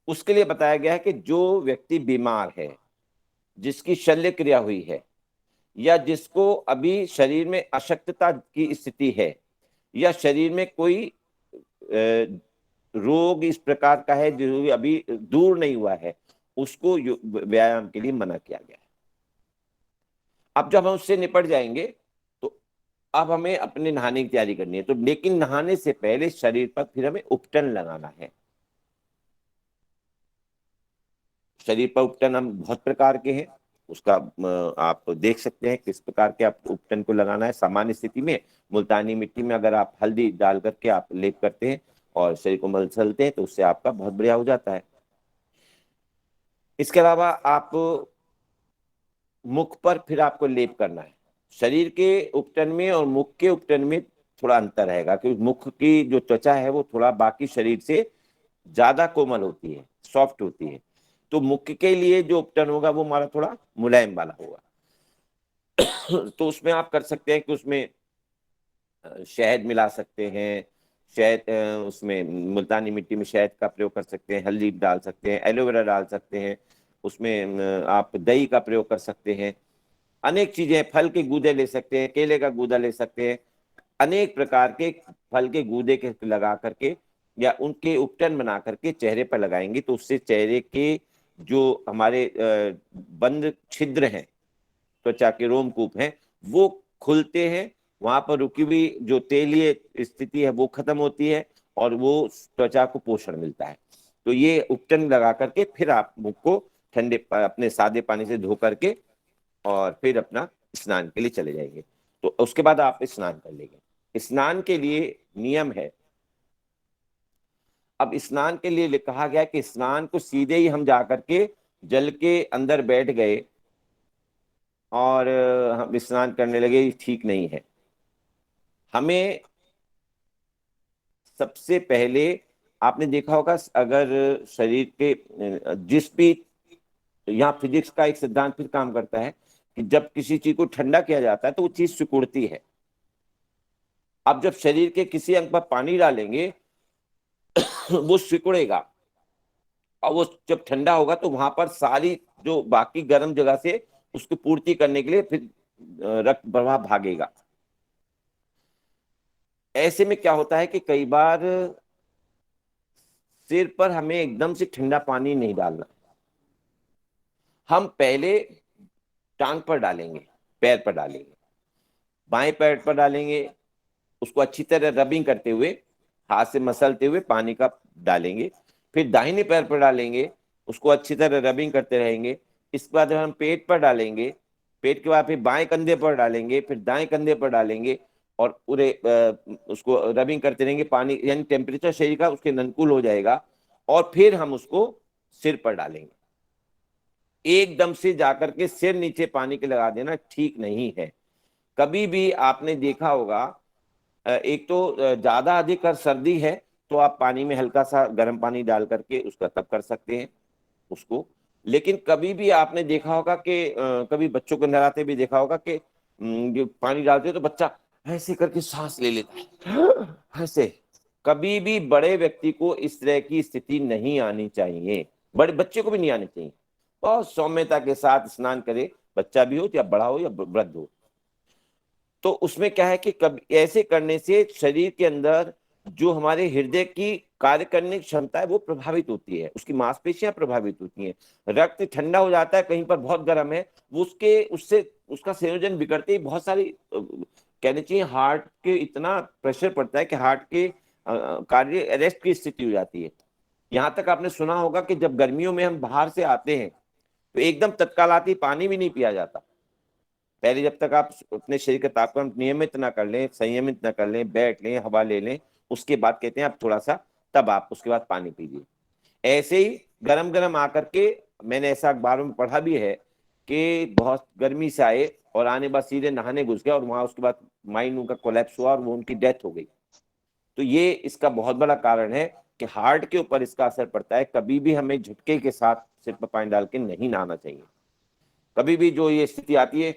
S1: उसके लिए बताया गया है कि जो व्यक्ति बीमार है, जिसकी शल्य क्रिया हुई है, या जिसको अभी शरीर में अशक्तता की स्थिति है, या शरीर में कोई रोग इस प्रकार का है जो अभी दूर नहीं हुआ है, उसको व्यायाम के लिए मना किया गया है। अब जब हम उससे निपट जाएंगे तो अब हमें अपने नहाने की तैयारी करनी है। तो लेकिन नहाने से पहले शरीर पर फिर हमें उपटन लगाना है। शरीर पर उपटन हम बहुत प्रकार के हैं, उसका आप देख सकते हैं किस प्रकार के आप उपटन को लगाना है। सामान्य स्थिति में मुल्तानी मिट्टी में अगर आप हल्दी डाल करके आप लेप करते हैं और शरीर को मलसलते हैं तो उससे आपका बहुत बढ़िया हो जाता है। इसके अलावा आप मुख पर फिर आपको लेप करना है। शरीर के उपटन में और मुख के उपटन में थोड़ा अंतर रहेगा, क्योंकि मुख की जो त्वचा है वो थोड़ा बाकी शरीर से ज्यादा कोमल होती है, सॉफ्ट होती है। तो मुख के लिए जो उपटन होगा वो हमारा थोड़ा मुलायम वाला होगा। तो उसमें आप कर सकते हैं कि उसमें शहद मिला सकते हैं। शहद उसमें मुल्तानी मिट्टी में शहद का प्रयोग कर सकते हैं, हल्दी डाल सकते हैं, एलोवेरा डाल सकते हैं, उसमें आप दही का प्रयोग कर सकते हैं। अनेक चीजें, फल के गूदे ले सकते हैं, केले का गूदा ले सकते हैं, अनेक प्रकार के फल के गूदे के लगा करके या उनके उपटन बना करके चेहरे पर लगाएंगे तो उससे चेहरे के जो हमारे बंद छिद्र हैं, त्वचा के रोमकूप हैं, वो खुलते हैं। वहां पर रुकी हुई जो तेलीय स्थिति है वो खत्म होती है और वो त्वचा को पोषण मिलता है। तो ये उपटन लगा करके फिर आप मुख को ठंडे अपने सादे पानी से धो करके और फिर अपना स्नान के लिए चले जाएंगे। तो उसके बाद आप स्नान कर लेंगे। स्नान के लिए नियम है, अब स्नान के लिए कहा गया कि स्नान को सीधे ही हम जाकर के जल के अंदर बैठ गए और हम स्नान करने लगे, ये ठीक नहीं है। हमें सबसे पहले, आपने देखा होगा अगर शरीर के जिस भी, यहाँ फिजिक्स का एक सिद्धांत फिर काम करता है कि जब किसी चीज को ठंडा किया जाता है तो वो चीज सिकुड़ती है। अब जब शरीर के किसी अंग पर पानी डालेंगे वो सिकुड़ेगा, और वो जब ठंडा होगा तो वहां पर सारी जो बाकी गर्म जगह से उसकी पूर्ति करने के लिए फिर रक्त प्रवाह भागेगा। ऐसे में क्या होता है कि कई बार सिर पर हमें एकदम से ठंडा पानी नहीं डालना, हम पहले टांग पर डालेंगे, पैर पर डालेंगे, बाएं पैर पर डालेंगे, उसको अच्छी तरह रबिंग करते हुए, हाथ से मसलते हुए पानी का डालेंगे। फिर दाहिने पैर पर डालेंगे, उसको अच्छी तरह रबिंग करते रहेंगे। इसके बाद हम पेट पर डालेंगे, पेट के बाद फिर बाएं कंधे पर डालेंगे, फिर दाएं कंधे पर डालेंगे, और पूरे उसको रबिंग करते रहेंगे। पानी यानी टेम्परेचर शरीर का उसके अनुकूल हो जाएगा, और फिर हम उसको सिर पर डालेंगे। एकदम से जाकर के सिर नीचे पानी के लगा देना ठीक नहीं है। कभी भी आपने देखा होगा, एक तो ज्यादा अधिक अगर सर्दी है तो आप पानी में हल्का सा गर्म पानी डाल करके उसका तब कर सकते हैं उसको। लेकिन कभी भी आपने देखा होगा कि कभी बच्चों को नहलाते भी देखा होगा कि जो पानी डालते हैं तो बच्चा ऐसे करके सांस ले लेता है ऐसे। कभी भी बड़े व्यक्ति को इस तरह की स्थिति नहीं आनी चाहिए, बड़े बच्चे को भी नहीं आनी चाहिए। बहुत सौम्यता के साथ स्नान करे, बच्चा भी हो या बड़ा हो या वृद्ध हो। तो उसमें क्या है कि कभी ऐसे करने से शरीर के अंदर जो हमारे हृदय की कार्य करने की क्षमता है वो प्रभावित होती है, उसकी मांसपेशियां प्रभावित होती हैं, रक्त ठंडा हो जाता है, कहीं पर बहुत गर्म है वो उसके उससे उसका संयोजन बिगड़ते ही बहुत सारी कहने चाहिए हार्ट के इतना प्रेशर पड़ता है कि हार्ट के कार्य अरेस्ट की स्थिति हो जाती है। यहाँ तक आपने सुना होगा कि जब गर्मियों में हम बाहर से आते हैं तो एकदम तत्काल आती पानी भी नहीं पिया जाता। पहले जब तक आप अपने शरीर का तापमान नियमित ना कर लें, संयमित ना कर लें, बैठ लें, हवा ले लें, उसके बाद कहते हैं आप थोड़ा सा, तब आप उसके बाद पानी पीजिए। ऐसे ही गरम गरम आकर के, मैंने ऐसा अखबारों में पढ़ा भी है कि बहुत गर्मी से आए और आने बाद सीधे नहाने घुस गए और वहां उसके बाद माइंड उनका कोलैप्स हुआ और वो उनकी डेथ हो गई। तो ये इसका बहुत बड़ा कारण है कि हार्ट के ऊपर इसका असर पड़ता है। कभी भी हमें झटके के साथ सिर पर पानी डाल के नहीं नहाना चाहिए। कभी भी जो ये स्थिति आती है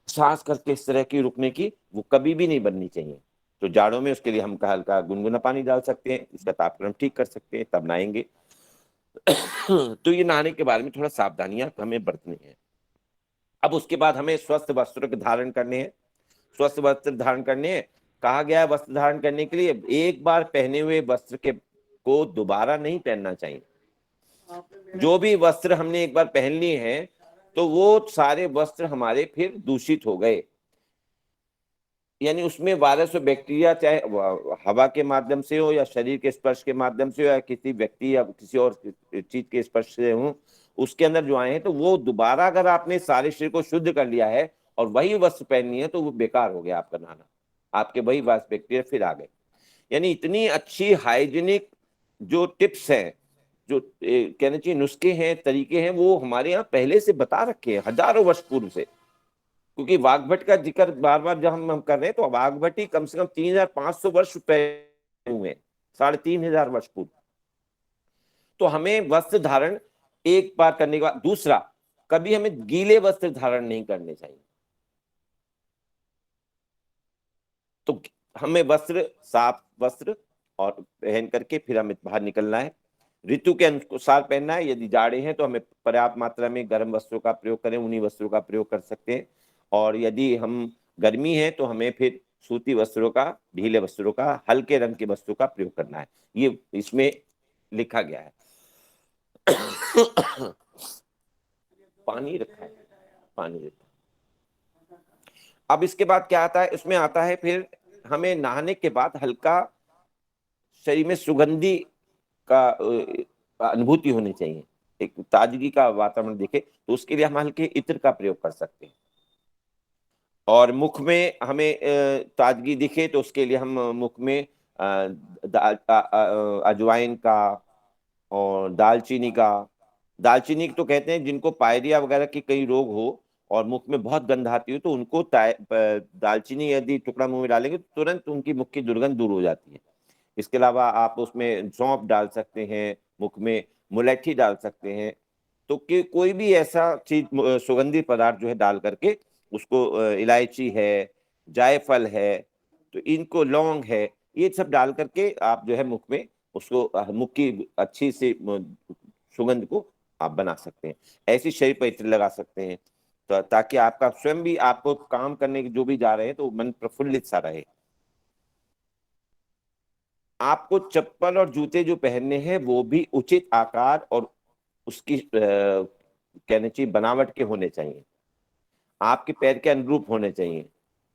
S1: सांस करके इस तरह की रुकने की, वो कभी भी नहीं बननी चाहिए। तो जाड़ों में उसके लिए हम हल्का गुनगुना पानी डाल सकते हैं, उसका तापक्रम ठीक कर सकते हैं, तब नहाएंगे। तो ये नहाने के बारे में थोड़ा सावधानियां हमें बरतनी है। अब उसके बाद हमें स्वस्थ वस्त्र के धारण करने हैं। स्वस्थ वस्त्र धारण करने हैं, कहा गया है वस्त्र धारण करने के लिए एक बार पहने हुए वस्त्र के को दोबारा नहीं पहनना चाहिए। जो भी वस्त्र हमने एक बार पहन लिए हैं तो वो सारे वस्त्र हमारे फिर दूषित हो गए, यानी उसमें वायरस और बैक्टीरिया, चाहे हवा के माध्यम से हो या शरीर के स्पर्श के माध्यम से हो या किसी व्यक्ति या किसी और चीज के स्पर्श से हो, उसके अंदर जो आए हैं, तो वो दोबारा अगर आपने सारे शरीर को शुद्ध कर लिया है और वही वस्त्र पहननी है तो वो बेकार हो गया आपका नहाना, आपके वही वायरस बैक्टीरिया फिर आ गए। यानी इतनी अच्छी हाइजीनिक जो टिप्स हैं, जो कहना चाहिए नुस्खे हैं, तरीके हैं, वो हमारे यहाँ पहले से बता रखे हैं हजारों वर्ष पूर्व से। क्योंकि वाघभट का जिक्र बार बार जब हम कर रहे हैं तो वाघभट ही कम से कम 3500 वर्ष पहले हुए, 3500 वर्ष पूर्व। तो हमें वस्त्र धारण एक बार करने के बाद, दूसरा, कभी हमें गीले वस्त्र धारण नहीं करने चाहिए। तो हमें वस्त्र, साफ वस्त्र और पहन करके फिर हमें बाहर निकलना है। ऋतु के अनुसार पहनना है। यदि जाड़े हैं तो हमें पर्याप्त मात्रा में गर्म वस्त्रों का प्रयोग करें, उन्हीं वस्त्रों का प्रयोग कर सकते हैं। और यदि हम गर्मी है तो हमें फिर सूती वस्त्रों का, ढीले वस्त्रों का, हल्के रंग के वस्त्रों का प्रयोग करना है। ये इसमें लिखा गया है। पानी रखा है, पानी रखा है। अब इसके बाद क्या आता है, इसमें आता है फिर हमें नहाने के बाद हल्का शरीर में सुगंधी का अनुभूति होनी चाहिए, एक ताजगी का वातावरण दिखे, तो उसके लिए हम हल्के इत्र का प्रयोग कर सकते हैं। और मुख में हमें ताजगी दिखे तो उसके लिए हम मुख में अजवाइन का और दालचीनी का। दालचीनी तो कहते हैं जिनको पायरिया वगैरह की कई रोग हो और मुख में बहुत गंध आती हो, तो उनको दालचीनी यदि टुकड़ा मुंह में डालेंगे तो तुरंत उनकी मुख की दुर्गंध दूर हो जाती है। इसके अलावा आप उसमें सौंफ डाल सकते हैं, मुख में मुलैठी डाल सकते हैं। तो कि कोई भी ऐसा चीज सुगंधित पदार्थ जो है डाल करके उसको, इलायची है, जायफल है, तो इनको, लौंग है, ये सब डाल करके आप जो है मुख में उसको, मुख की अच्छी सी सुगंध को आप बना सकते हैं। ऐसी शरीर पर इत्र लगा सकते हैं तो ताकि आपका स्वयं भी, आपको काम करने के जो भी जा रहे हैं तो मन प्रफुल्लित सा रहे। आपको चप्पल और जूते जो पहनने हैं वो भी उचित आकार और उसकी कहने चाहिए बनावट के होने चाहिए, आपके पैर के अनुरूप होने चाहिए।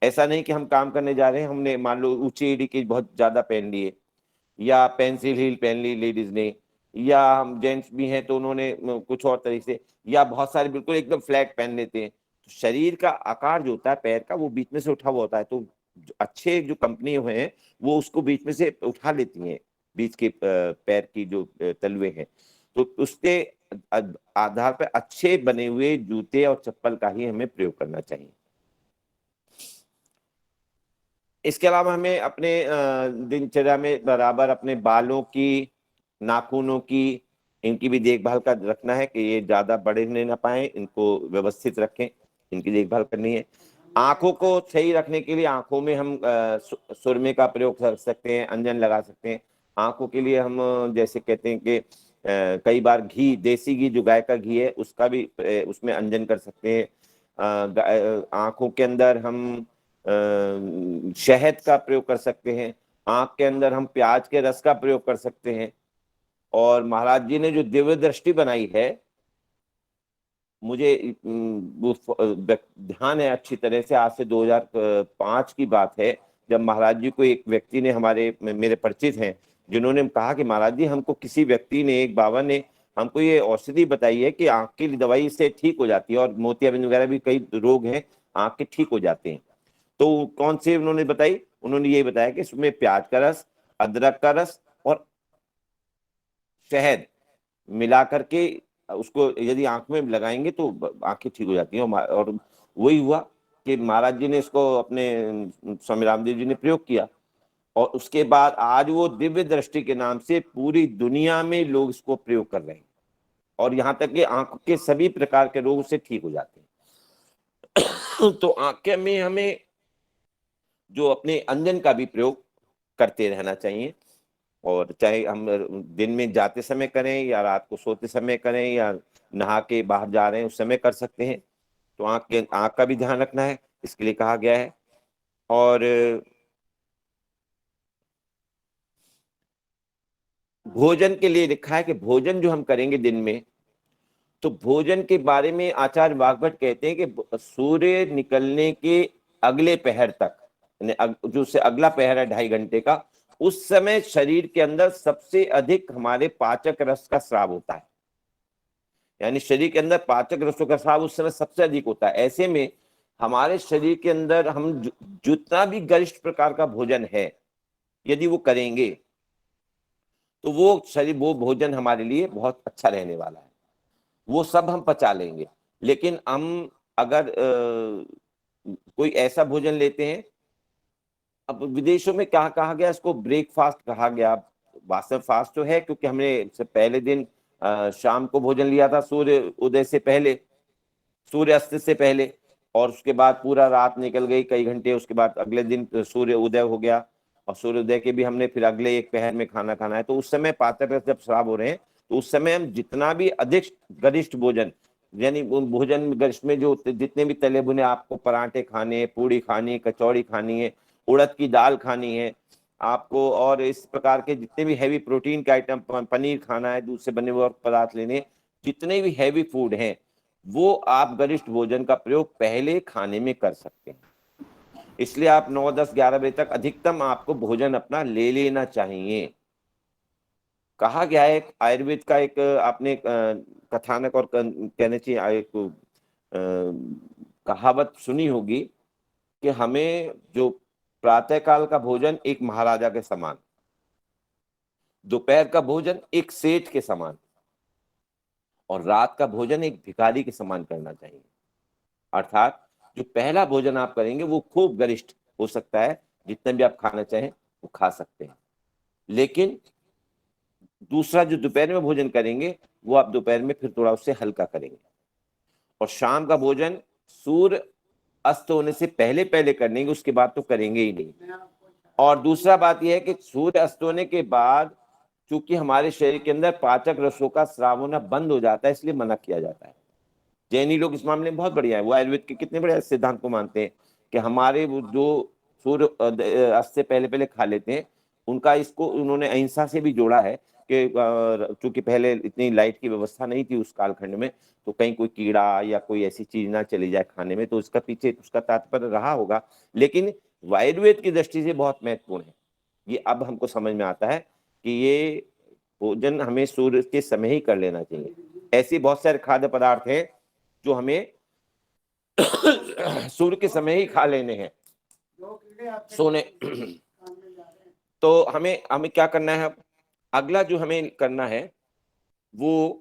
S1: ऐसा नहीं कि हम काम करने जा रहे हैं, हमने मान लो ऊंची एड़ी की बहुत ज्यादा पहन लिए, या पेंसिल हील पहन ली लेडीज ने, या हम जेंट्स भी हैं तो उन्होंने कुछ और तरीके से, या बहुत सारे बिल्कुल एकदम फ्लैट पहन लेते हैं। तो शरीर का आकार जो होता है पैर का, वो बीच में से उठा हुआ होता है। तो अच्छे जो कंपनी हैं वो उसको बीच में से उठा लेती हैं, बीच के पैर की जो तलवे हैं, तो उसके आधार पर अच्छे बने हुए जूते और चप्पल का ही हमें प्रयोग करना चाहिए। इसके अलावा हमें अपने दिनचर्या में बराबर अपने बालों की, नाखूनों की, इनकी भी देखभाल का रखना है कि ये ज्यादा बड़े नहीं ना पाए, इनको व्यवस्थित रखें, इनकी देखभाल करनी है। आंखों को सही रखने के लिए आंखों में हम सुरमे का प्रयोग कर सकते हैं, अंजन लगा सकते हैं। आंखों के लिए हम जैसे कहते हैं कि कई बार घी, देसी घी जो गाय का घी है उसका भी उसमें अंजन कर सकते हैं। आंखों के अंदर हम शहद का प्रयोग कर सकते हैं। आंख के अंदर हम प्याज के रस का प्रयोग कर सकते हैं। और महाराज जी ने जो दिव्य दृष्टि बनाई है, मुझे वो ध्यान है अच्छी तरह से, आज से 2005 की बात है, जब महाराज जी को एक व्यक्ति ने, हमारे मेरे परिचित हैं, जिन्होंने कहा कि महाराज जी हमको किसी व्यक्ति ने, एक बाबा ने हमको ये औषधि बताई है कि आंख की दवाई से ठीक हो जाती है, और मोतियाबिंद वगैरह भी कई रोग हैं आंख के ठीक हो जाते हैं। तो कौन से उन्होंने बताई? उन्होंने ये बताया कि इसमें प्याज का रस, अदरक का रस और शहद मिला करके उसको यदि आंख में लगाएंगे तो आंखें ठीक हो जाती हैं। और वही हुआ कि महाराज जी ने इसको, अपने स्वामी रामदेव जी ने प्रयोग किया, और उसके बाद आज वो दिव्य दृष्टि के नाम से पूरी दुनिया में लोग इसको प्रयोग कर रहे हैं, और यहाँ तक कि आंख के सभी प्रकार के रोग से ठीक हो जाते हैं। तो आंखें में हमें जो अपने अंजन का भी प्रयोग करते रहना चाहिए, और चाहे हम दिन में जाते समय करें या रात को सोते समय करें या नहा के बाहर जा रहे हैं उस समय कर सकते हैं। तो आंख का भी ध्यान रखना है, इसके लिए कहा गया है। और भोजन के लिए लिखा है कि भोजन जो हम करेंगे दिन में, तो भोजन के बारे में आचार्य वाग्भट कहते हैं कि सूर्य निकलने के अगले पहर तक, जो से अगला पहर है 2.5 घंटे का, उस समय शरीर के अंदर सबसे अधिक हमारे पाचक रस का स्राव होता है। यानी शरीर के अंदर पाचक रसों का स्राव उस समय सबसे अधिक होता है। ऐसे में हमारे शरीर के अंदर हम जितना भी गरिष्ठ प्रकार का भोजन है यदि वो करेंगे तो वो भोजन हमारे लिए बहुत अच्छा रहने वाला है, वो सब हम पचा लेंगे। लेकिन हम अगर कोई ऐसा भोजन लेते हैं, अब विदेशों में क्या कहा गया, इसको ब्रेकफास्ट कहा गया। वास्तव फास्ट तो है, क्योंकि हमने पहले दिन शाम को भोजन लिया था सूर्य उदय से पहले, सूर्य अस्त से पहले, और उसके बाद पूरा रात निकल गई कई घंटे, उसके बाद अगले दिन सूर्य उदय हो गया, और सूर्योदय के भी हमने फिर अगले एक पहर में खाना खाना है। तो उस समय पाचक रस जब श्राव हो रहे हैं तो उस समय हम जितना भी अधिक गरिष्ठ भोजन, यानी भोजन गरिष्ठ में जो जितने भी तले भुने आपको पराठे खाने हैं, पूड़ी खानी है, कचौड़ी खानी है, उड़द की दाल खानी है आपको, और इस प्रकार के जितने भी हैवी प्रोटीन के आइटम, पनीर खाना है, दूध से बने हुए पदार्थ लेने, जितने भी हैवी फूड हैं वो आप गरिष्ठ भोजन का प्रयोग पहले खाने में कर सकते हैं। इसलिए आप 9, 10, 11 बजे तक अधिकतम आपको भोजन अपना ले लेना चाहिए। कहा गया है, आयुर्वेद का एक आपने कथानक और कहने चाहिए एक कहावत सुनी होगी कि हमें जो प्रातःकाल का भोजन एक महाराजा के समान, दोपहर का भोजन एक सेठ के समान, और रात का भोजन एक भिखारी के समान करना चाहिए। अर्थात जो पहला भोजन आप करेंगे वो खूब गरिष्ठ हो सकता है, जितना भी आप खाना चाहें वो खा सकते हैं, लेकिन दूसरा जो दोपहर में भोजन करेंगे वो आप दोपहर में फिर थोड़ा उससे हल्का करेंगे, और शाम का भोजन सूर्य अस्त होने से पहले पहले कर लेंगे, उसके बाद तो करेंगे ही नहीं। और दूसरा बात यह है कि सूर्य अस्त होने के बाद चूंकि हमारे शरीर के अंदर पाचक रसों का स्राव होना बंद हो जाता है, इसलिए मना किया जाता है। जैनी लोग इस मामले में बहुत बढ़िया है, वो आयुर्वेद के कितने बड़े सिद्धांत को मानते हैं कि हमारे वो जो सूर्य अस्त से पहले पहले खा लेते हैं, उनका इसको उन्होंने अहिंसा से भी जोड़ा है कि चूंकि पहले इतनी लाइट की व्यवस्था नहीं थी उस कालखंड में, तो कहीं कोई कीड़ा या कोई ऐसी चीज ना चली जाए खाने में, तो उसका पीछे उसका तात्पर्य रहा होगा। लेकिन आयुर्वेद की दृष्टि से बहुत महत्वपूर्ण है, ये अब हमको समझ में आता है कि ये भोजन हमें सूर्य के समय ही कर लेना चाहिए। ऐसे बहुत सारे खाद्य पदार्थ हैं जो हमें सूर्य के समय ही खा लेने हैं, सोने। तो हमें हमें क्या करना है? अब अगला जो हमें करना है वो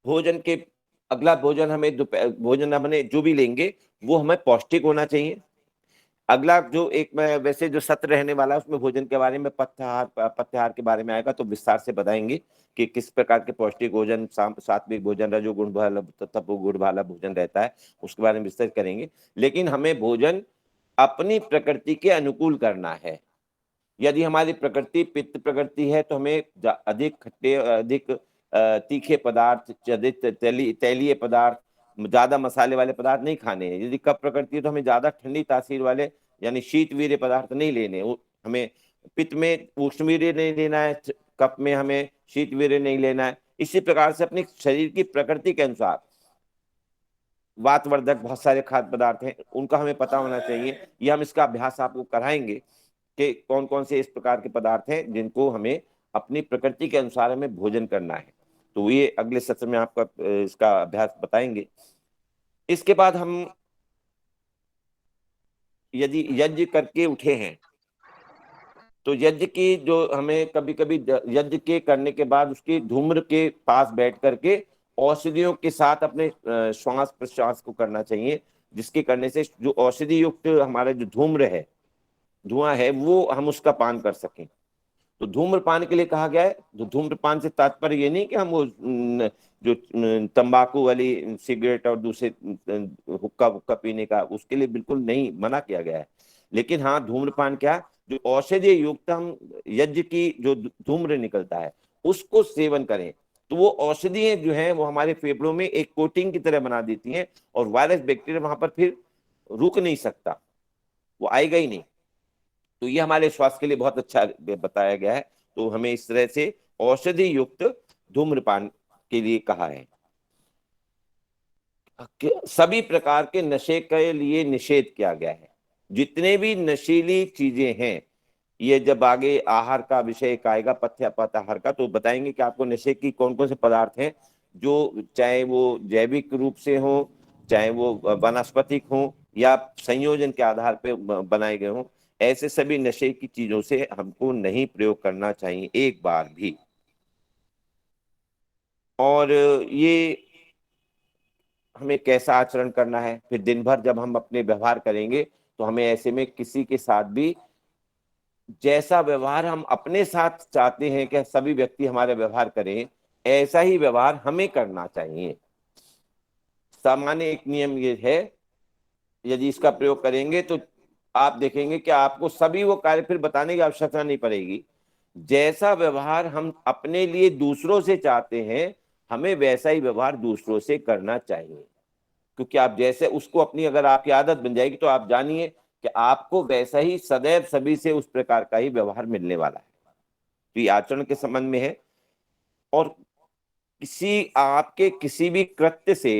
S1: भोजन के, अगला भोजन हमें दोपहर भोजन हमने जो भी लेंगे वो हमें पौष्टिक होना चाहिए। अगला जो एक मैं वैसे जो सत्र रहने वाला है उसमें भोजन के बारे में पथ्याहार के बारे में आएगा, तो विस्तार से बताएंगे कि किस प्रकार के पौष्टिक भोजन, सात्विक भोजन, रजोगुण वाला तपोगुण वाला भोजन रहता है, उसके बारे में विस्तार करेंगे। लेकिन हमें भोजन अपनी प्रकृति के अनुकूल करना है। यदि हमारी प्रकृति पित्त प्रकृति है तो हमें अधिक खट्टे, अधिक तीखे पदार्थ, अधिक तैलीय पदार्थ, ज्यादा मसाले वाले पदार्थ नहीं खाने हैं। यदि कफ प्रकृति है तो हमें ज्यादा ठंडी तासीर वाले यानी शीतवीर्य पदार्थ नहीं लेने। हमें पित्त में उष्णवीर्य नहीं लेना है, कफ में हमें शीतवीर्य नहीं लेना है। इसी प्रकार से अपने शरीर की प्रकृति के अनुसार वातवर्धक बहुत सारे खाद्य पदार्थ हैं, उनका हमें पता होना चाहिए। ये हम इसका अभ्यास आपको कराएंगे कि कौन कौन से इस प्रकार के पदार्थ हैं जिनको हमें अपनी प्रकृति के अनुसार हमें भोजन करना है। तो ये अगले सत्र में आपका इसका अभ्यास बताएंगे। इसके बाद हम यदि यज्ञ करके उठे हैं तो यज्ञ की जो हमें कभी कभी यज्ञ के करने के बाद उसके धूम्र के पास बैठ करके औषधियों के साथ अपने श्वास प्रश्वास को करना चाहिए, जिसके करने से जो औषधि युक्त हमारा जो धूम्र है, धुआं है, वो हम उसका पान कर सकें। तो धूम्रपान के लिए कहा गया है। तो धूम्रपान से तात्पर्य ये नहीं कि हम वो जो तंबाकू वाली सिगरेट और दूसरे हुक्का हुक्का पीने का, उसके लिए बिल्कुल नहीं मना किया गया है। लेकिन हाँ, धूम्रपान क्या, जो औषधीय युक्त हम यज्ञ की जो धूम्र निकलता है उसको सेवन करें, तो वो औषधियां जो हैं वो हमारे फेफड़ों में एक कोटिंग की तरह बना देती हैं, और वायरस बैक्टीरिया वहां पर फिर रुक नहीं सकता, वो आएगा ही नहीं। तो ये हमारे स्वास्थ्य के लिए बहुत अच्छा बताया गया है। तो हमें इस तरह से औषधि युक्त धूम्रपान के लिए कहा है। सभी प्रकार के नशे के लिए निषेध किया गया है। जितने भी नशीली चीजें हैं, ये जब आगे आहार का विषय आएगा, पथ्याहार का, तो बताएंगे कि आपको नशे की कौन कौन से पदार्थ हैं, जो चाहे वो जैविक रूप से हो, चाहे वो वनस्पतिक हो, या संयोजन के आधार पर बनाए गए हों, ऐसे सभी नशे की चीजों से हमको नहीं प्रयोग करना चाहिए एक बार भी। और ये हमें कैसा आचरण करना है, फिर दिन भर जब हम अपने व्यवहार करेंगे तो हमें ऐसे में किसी के साथ भी जैसा व्यवहार हम अपने साथ चाहते हैं कि सभी व्यक्ति हमारा व्यवहार करें, ऐसा ही व्यवहार हमें करना चाहिए। सामान्य एक नियम ये है, यदि इसका प्रयोग करेंगे तो आप देखेंगे कि आपको सभी वो कार्य फिर बताने की आवश्यकता नहीं पड़ेगी। जैसा व्यवहार हम अपने लिए दूसरों से चाहते हैं, हमें वैसा ही व्यवहार दूसरों से करना चाहिए। क्योंकि आप जैसे उसको अपनी अगर आपकी आदत बन जाएगी तो आप जानिए कि आपको वैसा ही सदैव सभी से उस प्रकार का ही व्यवहार मिलने वाला है। तो ये आचरण के संबंध में है। और आपके किसी भी कृत्य से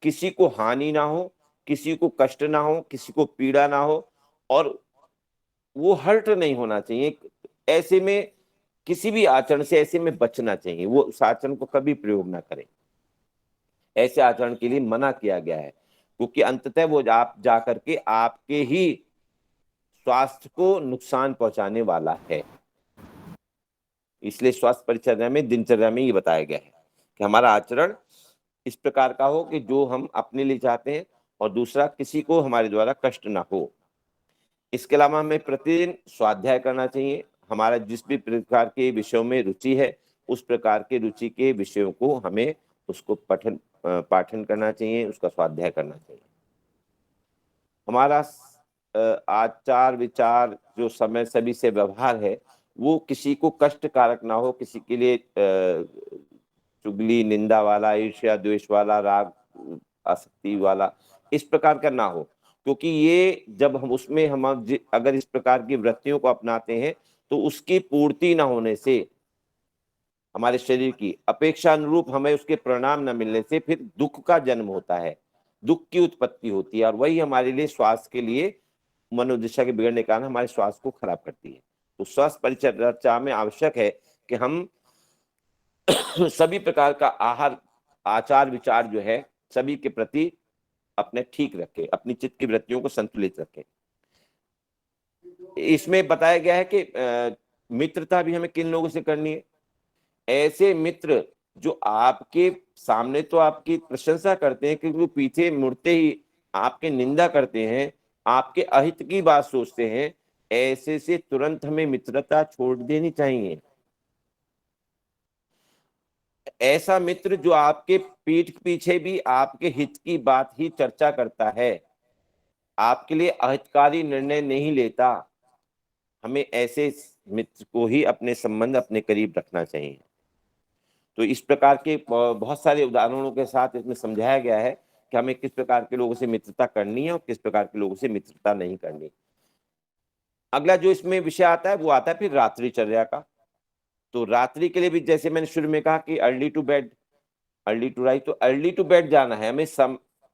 S1: किसी को हानि ना हो, किसी को कष्ट ना हो, किसी को पीड़ा ना हो, और वो हर्ट नहीं होना चाहिए। ऐसे में किसी भी आचरण से ऐसे में बचना चाहिए, वो उस आचरण को कभी प्रयोग ना करें। ऐसे आचरण के लिए मना किया गया है, क्योंकि अंततः वो आप जा करके आपके ही स्वास्थ्य को नुकसान पहुंचाने वाला है। इसलिए स्वास्थ्य परिचर्या में, दिनचर्या में ये बताया गया है कि हमारा आचरण इस प्रकार का हो कि जो हम अपने लिए चाहते हैं, और दूसरा किसी को हमारे द्वारा कष्ट ना हो। इसके अलावा हमें प्रतिदिन स्वाध्याय करना चाहिए। हमारा जिस भी प्रकार के विषयों में रुचि है, उस प्रकार के रुचि के विषयों को हमें उसको पाठन करना चाहिए, उसका स्वाध्याय करना चाहिए। हमारा आचार विचार जो समय सभी से व्यवहार है, वो किसी को कष्टकारक ना हो, किसी के लिए चुगली निंदा वाला, ईर्ष्या द्वेष वाला, राग आसक्ति वाला, इस प्रकार का ना हो। क्योंकि ये जब हम उसमें हम अगर इस प्रकार की वृत्तियों को अपनाते हैं तो उसकी पूर्ति ना होने से, हमारे शरीर की अपेक्षा अनुरूप हमें उसके परिणाम न मिलने से फिर दुख का जन्म होता है, दुख की उत्पत्ति होती है, और वही हमारे लिए स्वास्थ्य के लिए, मनोदशा के बिगड़ने के कारण हमारे स्वास्थ्य को खराब करती है। तो स्वास्थ्य परिचर्या में आवश्यक है कि हम सभी प्रकार का आहार आचार विचार जो है सभी के प्रति अपने ठीक रखें, अपनी चित्त की वृत्तियों को संतुलित रखें। इसमें बताया गया है कि मित्रता भी हमें किन लोगों से करनी है। ऐसे मित्र जो आपके सामने तो आपकी प्रशंसा करते हैं, क्योंकि वो पीछे मुड़ते ही आपके निंदा करते हैं, आपके अहित की बात सोचते हैं, ऐसे से तुरंत हमें मित्रता छोड़ देनी चाहिए। ऐसा मित्र जो आपके पीठ पीछे भी आपके हित की बात ही चर्चा करता है, आपके लिए अहितकारी निर्णय नहीं लेता, हमें ऐसे मित्र को ही अपने संबंध अपने करीब रखना चाहिए। तो इस प्रकार के बहुत सारे उदाहरणों के साथ इसमें समझाया गया है कि हमें किस प्रकार के लोगों से मित्रता करनी है और किस प्रकार के लोगों से मित्रता नहीं करनी। अगला जो इसमें विषय आता है वो आता है फिर रात्रिचर्या का। तो रात्रि के लिए भी जैसे मैंने शुरू में कहा कि early to bed early to rise, तो अर्ली टू बेड जाना है हमें।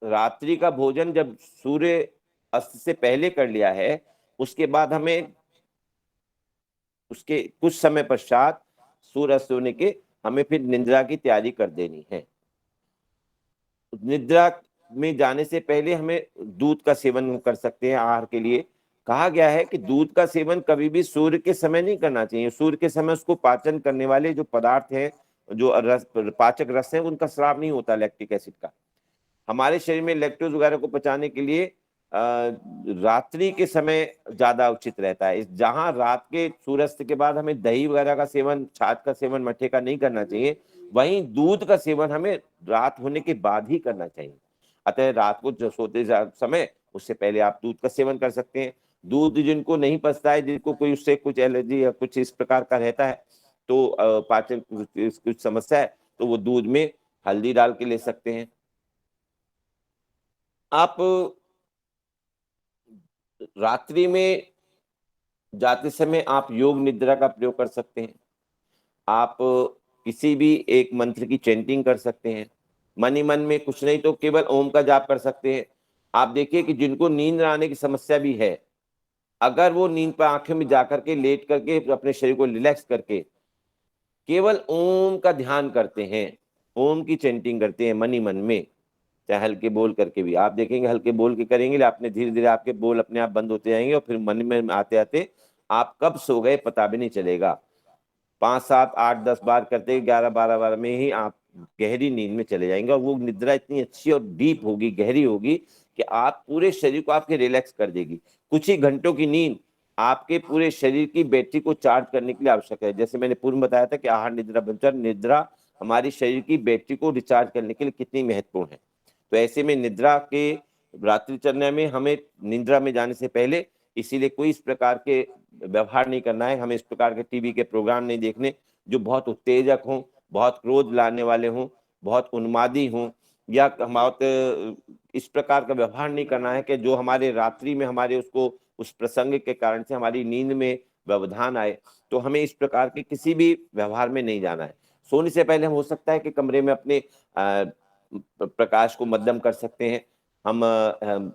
S1: रात्रि का भोजन जब सूर्य अस्त से पहले कर लिया है, उसके बाद हमें उसके कुछ समय पश्चात सूर्य अस्त होने के हमें फिर निद्रा की तैयारी कर देनी है। निद्रा में जाने से पहले हमें दूध का सेवन कर सकते हैं आहार के लिए। कहा गया है कि दूध का सेवन कभी भी सूर्य के समय नहीं करना चाहिए। सूर्य के समय उसको पाचन करने वाले जो पदार्थ हैं, जो रस, पाचक रस है, उनका स्राव नहीं होता लैक्टिक एसिड का। हमारे शरीर में लैक्टोज वगैरह को पचाने के लिए रात्रि के समय ज्यादा उचित रहता है। जहां रात के सूर्यास्त के बाद हमें दही वगैरह का सेवन, छाछ का सेवन, मट्ठे का नहीं करना चाहिए, वहीं दूध का सेवन हमें रात होने के बाद ही करना चाहिए। अतः रात को जो सोते समय उससे पहले आप दूध का सेवन कर सकते हैं। दूध जिनको नहीं पचता है, जिनको कोई उससे कुछ एलर्जी या कुछ इस प्रकार का रहता है, तो पाचन कुछ समस्या है, तो वो दूध में हल्दी डाल के ले सकते हैं। आप रात्रि में जाते समय आप योग निद्रा का प्रयोग कर सकते हैं। आप किसी भी एक मंत्र की चैंटिंग कर सकते हैं। मन ही मन में, कुछ नहीं तो केवल ओम का जाप कर सकते हैं। आप देखिए कि जिनको नींद आने की समस्या भी है, अगर वो नींद पर आंखें में जाकर के लेट करके अपने शरीर को रिलैक्स करके केवल ओम का ध्यान करते हैं, ओम की चैंटिंग करते हैं मन ही मन में, चाहे हल्के बोल करके भी, आप देखेंगे हल्के बोल के करेंगे, आपने धीरे धीरे आपके बोल अपने आप बंद होते जाएंगे और फिर मन में आते आते आप कब सो गए पता भी नहीं चलेगा। 5 7 8 10 बार करते 11 12 बार में ही आप गहरी नींद में चले जाएंगे, और वो निद्रा इतनी अच्छी और डीप होगी, गहरी होगी, कि आप पूरे शरीर को आपके रिलैक्स कर देगी। कुछ ही घंटों की नींद आपके पूरे शरीर की बैटरी को चार्ज करने के लिए आवश्यक है। जैसे मैंने पूर्व में बताया था कि आहार निद्रा भंजन निद्रा हमारी शरीर की बैटरी को रिचार्ज करने के लिए कितनी महत्वपूर्ण है। तो ऐसे में निद्रा के रात्रिचर्या में हमें निद्रा में जाने से पहले इसीलिए कोई इस प्रकार के व्यवहार नहीं करना है। हमें इस प्रकार के टीवी के प्रोग्राम नहीं देखने जो बहुत उत्तेजक हों, बहुत क्रोध लाने वाले हों, बहुत उन्मादी हों, या बहुत इस प्रकार का व्यवहार नहीं करना है कि जो हमारे रात्रि में हमारे उसको उस प्रसंग के कारण से हमारी नींद में व्यवधान आए। तो हमें इस प्रकार के किसी भी व्यवहार में नहीं जाना है। सोने से पहले हम हो सकता है कि कमरे में अपने प्रकाश को मध्यम कर सकते हैं। हम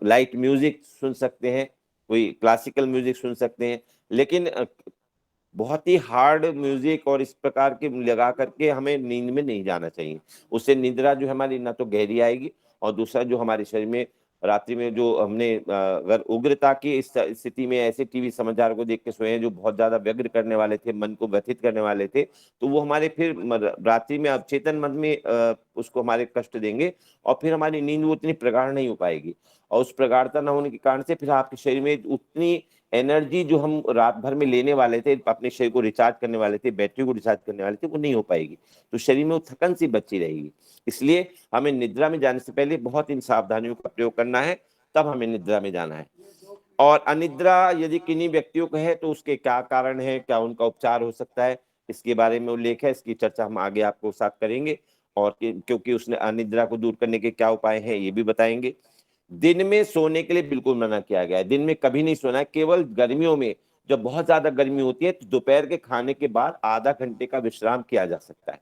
S1: लाइट म्यूजिक सुन सकते हैं, कोई क्लासिकल म्यूजिक सुन सकते हैं, लेकिन बहुत ही हार्ड म्यूजिक और इस प्रकार के लगा करके हमें नींद में नहीं जाना चाहिए। उससे निद्रा जो हमारी ना तो गहरी आएगी, और दूसरा जो हमारे शरीर में रात्रि में जो हमने अगर उग्रता की इस स्थिति में ऐसे टीवी समाचार को देख के सोए हैं जो बहुत ज्यादा व्यग्र करने वाले थे, मन को व्यथित करने वाले थे, तो वो हमारे फिर रात्रि में अवचेतन मन में उसको हमारे कष्ट देंगे, और फिर हमारी नींद वो उतनी प्रगाढ़ नहीं हो पाएगी। और उस प्रगाढ़ता न होने के कारण से फिर आपके शरीर में उतनी एनर्जी जो हम रात भर में लेने वाले थे, अपने शरीर को रिचार्ज करने वाले थे, बैटरी को रिचार्ज करने वाले थे, वो नहीं हो पाएगी। तो शरीर में वो थकन सी बची रहेगी। इसलिए हमें निद्रा में जाने से पहले बहुत इन सावधानियों का प्रयोग करना है, तब हमें निद्रा में जाना है। और अनिद्रा यदि किन्हीं व्यक्तियों का है तो उसके क्या कारण है, क्या उनका उपचार हो सकता है, इसके बारे में उल्लेख है। इसकी चर्चा हम आगे आपको साथ करेंगे, और क्योंकि उसने अनिद्रा को दूर करने के क्या उपाय हैं ये भी बताएंगे। दिन में सोने के लिए बिल्कुल मना किया गया है। दिन में कभी नहीं सोना है। केवल गर्मियों में जब बहुत ज्यादा गर्मी होती है तो दोपहर के खाने के बाद आधा घंटे का विश्राम किया जा सकता है,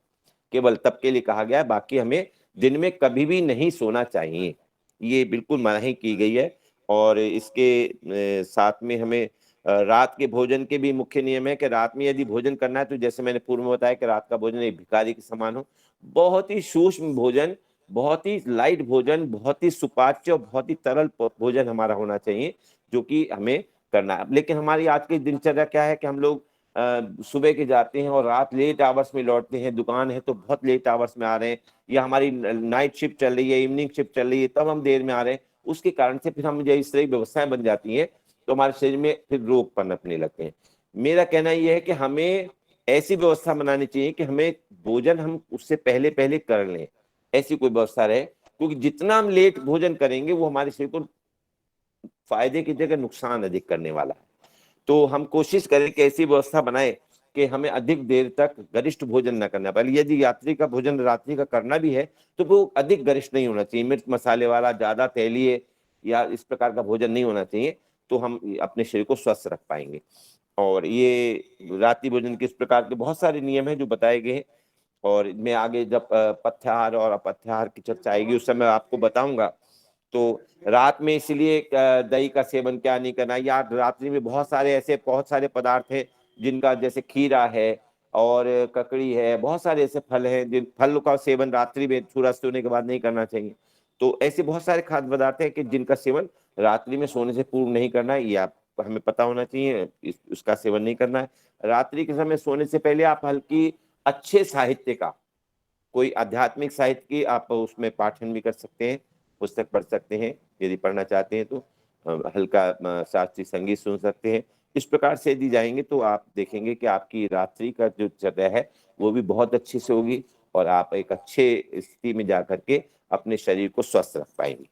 S1: केवल तब के लिए कहा गया है। बाकी हमें दिन में कभी भी नहीं सोना चाहिए, ये बिल्कुल मनाही की गई है। और इसके साथ में हमें रात के भोजन के भी मुख्य नियम है कि रात में यदि भोजन करना है तो जैसे मैंने पूर्व में बताया कि रात का भोजन एक भिखारी के समान हो। बहुत ही सूक्ष्म भोजन, बहुत ही लाइट भोजन, बहुत ही सुपाच्य और बहुत ही तरल भोजन हमारा होना चाहिए, जो कि हमें करना है। लेकिन हमारी आज की दिनचर्या क्या है कि हम लोग सुबह के जाते हैं और रात लेट आवर्स में लौटते हैं, दुकान है तो बहुत लेट आवर्स में आ रहे हैं, या हमारी नाइट शिफ्ट चल रही है, इवनिंग शिफ्ट चल रही है, तब हम देर में आ रहे हैं। उसके कारण से फिर हम जो इस तरह की व्यवस्थाएं बन जाती हैं तो हमारे शरीर में फिर रोग पनपने लगते हैं। मेरा कहना यह है कि हमें ऐसी व्यवस्था बनानी चाहिए कि हमें भोजन हम उससे पहले पहले कर लें, ऐसी कोई व्यवस्था रहे, क्योंकि जितना हम लेट भोजन करेंगे वो हमारे शरीर को फायदे की जगह नुकसान अधिक करने वाला है। तो हम कोशिश करें कि ऐसी व्यवस्था बनाए कि हमें अधिक देर तक गरिष्ठ भोजन न करना पड़े। यदि यात्री का भोजन रात्रि का करना भी है तो वो अधिक गरिष्ठ नहीं होना चाहिए, मिर्च मसाले वाला, ज्यादा तैलीय या इस प्रकार का भोजन नहीं होना चाहिए, तो हम अपने शरीर को स्वस्थ रख पाएंगे। और ये रात्रि भोजन के इस प्रकार के बहुत सारे नियम हैं जो बताए गए हैं, और इनमें आगे जब पथ्याहार और अपथ्याहार की चर्चा आएगी उस समय आपको बताऊंगा तो रात में इसलिए दही का सेवन क्या नहीं करना, या रात्रि में बहुत सारे पदार्थ हैं जिनका, जैसे खीरा है और ककड़ी है, बहुत सारे ऐसे फल हैं जिन फल का सेवन रात्रि में सूर्यास्त होने के बाद नहीं करना चाहिए। तो ऐसे बहुत सारे खाद्य पदार्थ हैं कि जिनका सेवन रात्रि में सोने से पूर्व नहीं करना है, ये आप हमें पता होना चाहिए, उसका सेवन नहीं करना है। रात्रि के समय सोने से पहले आप हल्की अच्छे साहित्य का, कोई आध्यात्मिक साहित्य की आप उसमें पाठन भी कर सकते हैं, पुस्तक पढ़ सकते हैं यदि पढ़ना चाहते हैं तो। हल्का शास्त्रीय संगीत सुन सकते हैं। इस प्रकार से यदि जाएंगे तो आप देखेंगे कि आपकी रात्रि का जो चर्या है वो भी बहुत अच्छे से होगी, और आप एक अच्छे स्थिति में जा करके अपने शरीर को स्वस्थ रख पाएंगे।